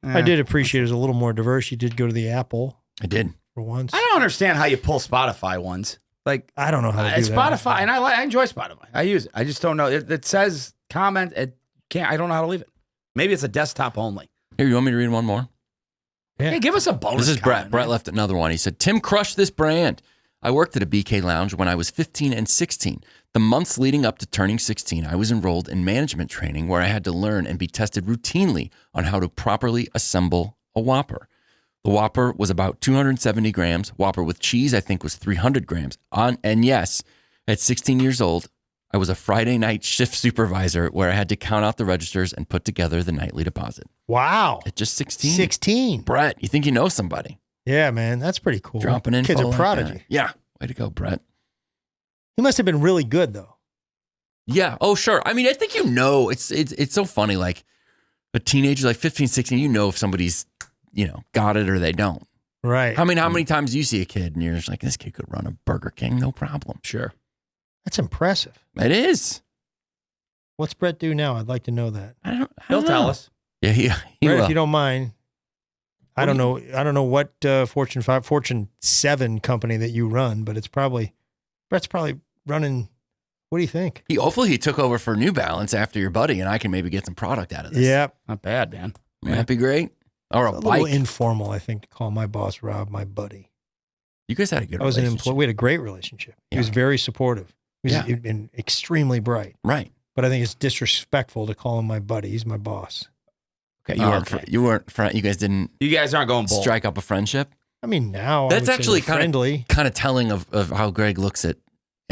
I did appreciate it was a little more diverse. You did go to the Apple I did. for once. I don't understand how you pull Spotify ones. Like, I don't know how to do that. Spotify, and I enjoy Spotify. I use it. I just don't know. It says comment. I don't know how to leave it. Maybe it's a desktop only. Here, you want me to read one more? Yeah. Hey, give us a bonus. This is Brett. comment, Brett man. left another one. He said, Tim crushed this brand. I worked at a BK lounge when I was 15 and 16. The months leading up to turning 16, I was enrolled in management training where I had to learn and be tested routinely on how to properly assemble a Whopper. The Whopper was about 270 grams. Whopper with cheese, I think, was 300 grams. And yes, at 16 years old, I was a Friday night shift supervisor where I had to count out the registers and put together the nightly deposit. Wow. At just 16. 16. Brett, you think you know somebody? Yeah, man. That's pretty cool. Dropping in. Kid's a like prodigy. that. Yeah. Way to go, Brett. He must have been really good, though. Yeah. Oh, sure. I mean, I think it's so funny. Like a teenager, like 15, 16, if somebody's, got it or they don't. Right. I mean, how many times do you see a kid and you're just like, this kid could run a Burger King, no problem. Sure. That's impressive. It is. What's Brett do now? I'd like to know that. He'll tell us. Yeah, he Brett, will. if you don't mind. I don't know what Fortune 7 company that you run, but Brett's probably running. What do you think? Hopefully he took over for New Balance after your buddy, and I can maybe get some product out of this. Yeah. Not bad, man. Wouldn't that be great? Or a A bike. little informal, I think, to call my boss Rob my buddy. You guys had a good I was an relationship. employee. We had a great relationship. He Yeah. was very supportive. He was Yeah. and extremely bright. Right. But I think it's disrespectful to call him my buddy. He's my boss. Okay. Okay. You weren't you guys didn't You guys aren't going bold. strike up a friendship? I mean, now That's I would say actually we're friendly. kind of telling of how Greg looks at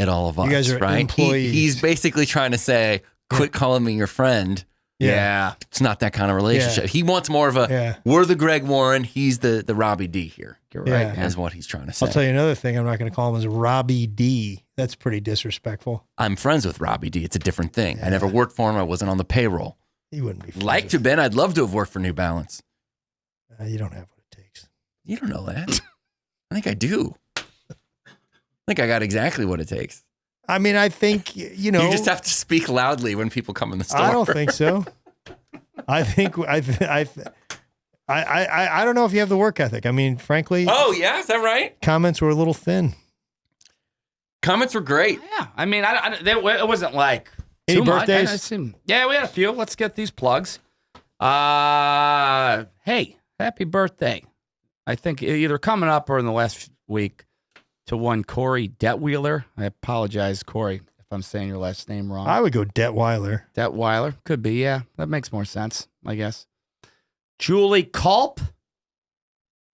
all of us. You guys are right? employees. He's basically trying to say, quit calling me your friend. Yeah. It's not that kind of relationship. Yeah. He wants more of a, Yeah. we're the Greg Warren, he's the Robbie D here. You're Yeah. right. Is what he's trying to say. I'll tell you another thing. I'm not going to call him as Robbie D. That's pretty disrespectful. I'm friends with Robbie D. It's a different thing. I never worked for him. I wasn't on the payroll. He wouldn't be. friends Like to with- been. I'd love to have worked for New Balance. You don't have what it takes. You don't know that. I think I do. I think I got exactly what it takes. I mean, I think, You just have to speak loudly when people come in the store. I don't think so. I think I don't know if you have the work ethic. I mean, frankly, Oh, yeah? Is that right? comments were a little thin. Comments were great. Yeah, I mean, it wasn't like Any too much. birthdays? Yeah, we had a few. Let's get these plugs. Hey, happy birthday! I think either coming up or in the last week to one Corey Detweiler. I apologize, Corey, if I'm saying your last name wrong. I would go Detweiler. Detweiler could be. Yeah, that makes more sense, I guess. Julie Kulp. Hope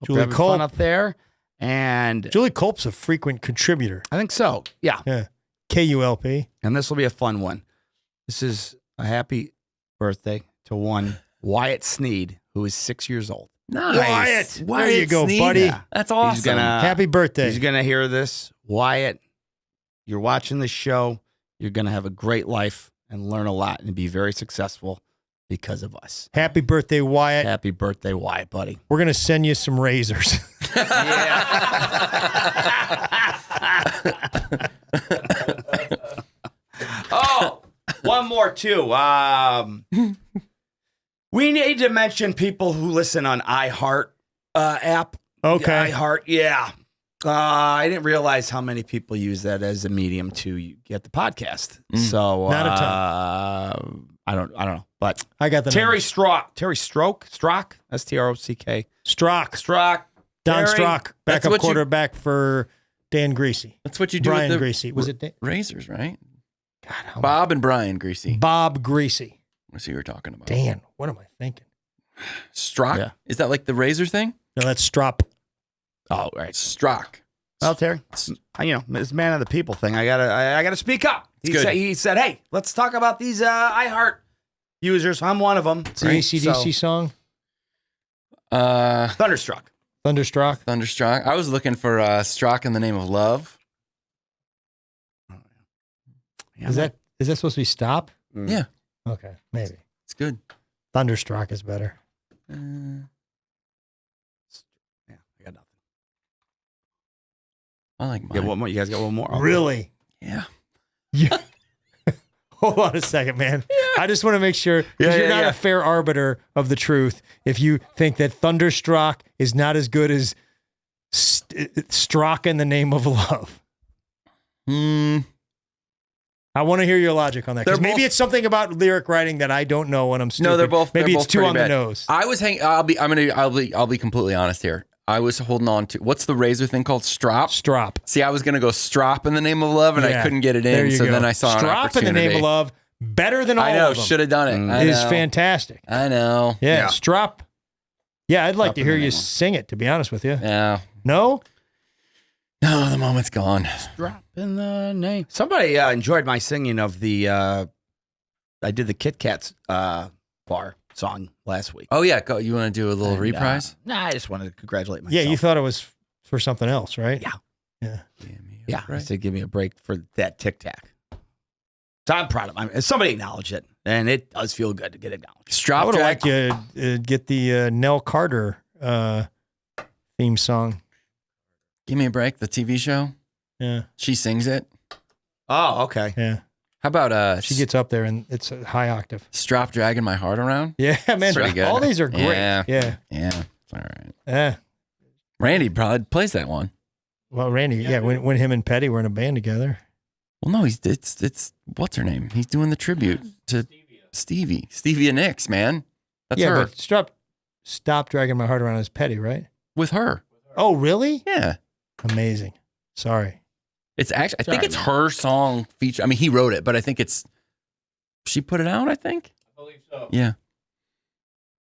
Julie you're having Kulp. fun up there, and Julie Culp's a frequent contributor. I think so. Yeah. Yeah. KULP. And this will be a fun one. This is a happy birthday to one Wyatt Sneed, who is 6 years old. Nice. Wyatt. There you go, buddy. Yeah. That's awesome. He's gonna, Happy birthday. He's going to hear this. Wyatt, you're watching this show. You're going to have a great life and learn a lot and be very successful because of us. Happy birthday, Wyatt. Happy birthday, Wyatt, buddy. We're going to send you some razors. Oh, one more too. We need to mention people who listen on iHeart app. Okay. iHeart, yeah. I didn't realize how many people use that as a medium to get the podcast. So Not a ton. I don't know, but I got the Terry numbers. Strock, Strock, STROCK, Strock. Don Terry. Strock, That's backup what you- quarterback for Dan Greasy. That's what you do Brian with the Greasy. Was it Dan? razors, right? God, how Bob and Brian Greasy. Bob Greasy. That's who you were talking about. Dan, what am I thinking? Strock? Yeah. Is that like the razor thing? No, that's Strop. Oh, right. Strock. Well, Terry, this man of the people thing. I gotta speak up. It's good. He said, "Hey, let's talk about these iHeart users." I'm one of them. It's an AC/DC song. Thunderstruck. Thunderstruck. Thunderstruck. I was looking for Strock in the Name of Love. Yeah, Is that supposed to be Stop? Yeah, Okay, maybe. it's good. Thunderstruck is better. Yeah, I got nothing. I like You mine. got one more. You guys got one more. Okay. Really? Yeah. Yeah. Hold on a second, man. I just want to make sure, because you're not a fair arbiter of the truth if you think that Thunderstruck is not as good as Strock in the Name of Love. I want to hear your logic on that, because maybe it's something about lyric writing that I don't know when I'm stupid. No, they're both. Maybe they're it's both too pretty on bad. the nose. I was hanging. I'll be completely honest here. I was holding on to what's the razor thing called? Strop. Strop. See, I was gonna go Strop in the Name of Love, and I Yeah. couldn't get it There in. you So go. then I saw an Strop in the Name of opportunity. Love, better than all I know. of them. Should have done it. I It is know. fantastic. I know. Yeah, Strop. Yeah, I'd like Strop to in hear the you Name of- sing it, to be honest with you. Yeah. No? No, the moment's gone. Drop in the name. Somebody enjoyed my singing of the. I did the Kit Kats bar song last week. Oh yeah, go. You want to do a little And, reprise? Nah, I just wanted to congratulate myself. Yeah, you thought it was for something else, right? Yeah. Yeah. Yeah, I said give me a break for that Tic Tac. So I'm proud of it. Somebody acknowledged it, and it does feel good to get acknowledged. I Strop would have Jack. liked you get the Nell Carter theme song. Give me a break. The TV show. Yeah, She sings it. Oh, okay. yeah. How about She gets up there and it's a high octave. Strop dragging my heart around? Yeah, man. Pretty good. All these are great. Yeah. Yeah. Yeah. All right. Yeah. Randy probably plays that one. Well, Randy, when him and Petty were in a band together. Well, no, it's what's her name? He's doing the tribute to Stevia Nicks, man. That's her. But Stop Dragging My Heart Around is Petty, right? With her. Oh, really? Yeah. Amazing. Sorry. It's actually, I think Sorry, it's man. her song feature. I mean, he wrote it, but I think she put it out, I think. I believe so. Yeah.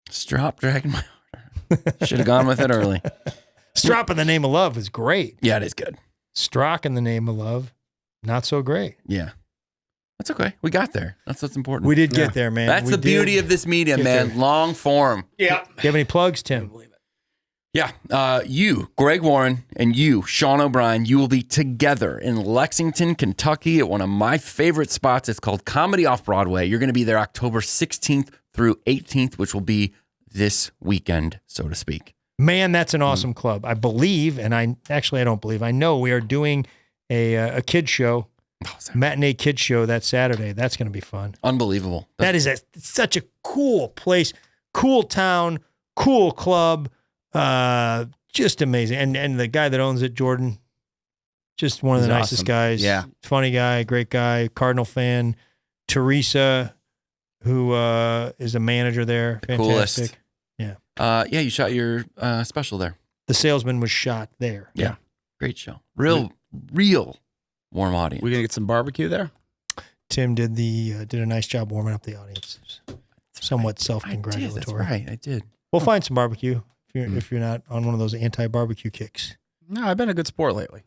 Strop dragging my heart. Should have gone with it early. Strop in the Name of Love is great. Yeah, it is good. Strock in the Name of Love, not so great. Yeah. That's okay. We got there. That's what's important. We did get there, man. That's We the did beauty of this medium, get man. there. Long form. Yeah. Do you have any plugs, Tim? Yeah. You, Greg Warren, and you, Sean O'Brien, you will be together in Lexington, Kentucky at one of my favorite spots. It's called Comedy Off Broadway. You're going to be there October 16th through 18th, which will be this weekend, so to speak. Man, that's an awesome club. I believe, and I don't believe, I know we are doing a kid show matinee kids show that Saturday. That's going to be fun. Unbelievable. That is such a cool place, cool town, cool club, just amazing. And the guy that owns it, Jordan, just one of the nicest guys. Yeah. Funny guy, great guy, Cardinal fan. Teresa, who is a manager there. The Fantastic. Coolest. You shot your special there. The Salesman was shot there. Yeah. Great show. Real warm audience. We're going to get some barbecue there? Tim did a nice job warming up the audience. Somewhat self-congratulatory. That's right. I did. We'll find some barbecue if you're not on one of those anti-barbecue kicks. No, I've been a good sport lately.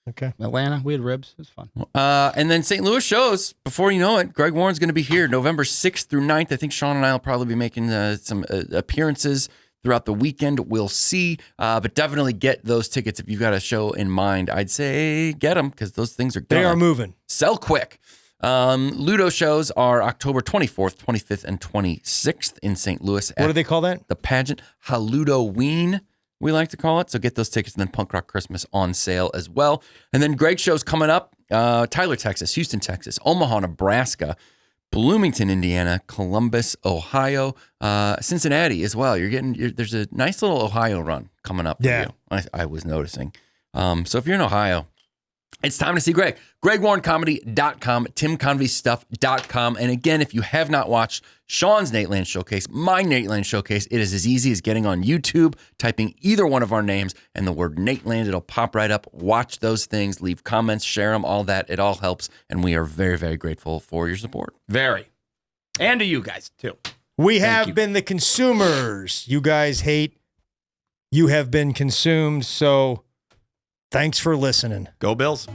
Okay. Atlanta, we had ribs. It was fun. And then St. Louis shows, before you know it, Greg Warren's going to be here November 6th through 9th. I think Sean and I will probably be making some appearances throughout the weekend. We'll see. But definitely get those tickets if you've got a show in mind. I'd say get them because those things are gone. They are moving. Sell quick. Ludo shows are October 24th, 25th, and 26th in St. Louis. What do they call that? The pageant Haludoween, we like to call it. So get those tickets, and then Punk Rock Christmas on sale as well. And then Greg's show's coming up. Tyler, Texas, Houston, Texas, Omaha, Nebraska, Bloomington, Indiana, Columbus, Ohio, Cincinnati as well. There's a nice little Ohio run coming up for you. I was noticing. So if you're in Ohio, it's time to see Greg. GregWarrenComedy.com, TimConveyStuff.com. And again, if you have not watched Sean's Nateland Showcase, my Nateland Showcase, it is as easy as getting on YouTube, typing either one of our names and the word Nateland. It'll pop right up. Watch those things, leave comments, share them, all that. It all helps. And we are very, very grateful for your support. Very. And to you guys, too. We have been the consumers. You guys hate. You have been consumed. So thanks for listening. Go Bills.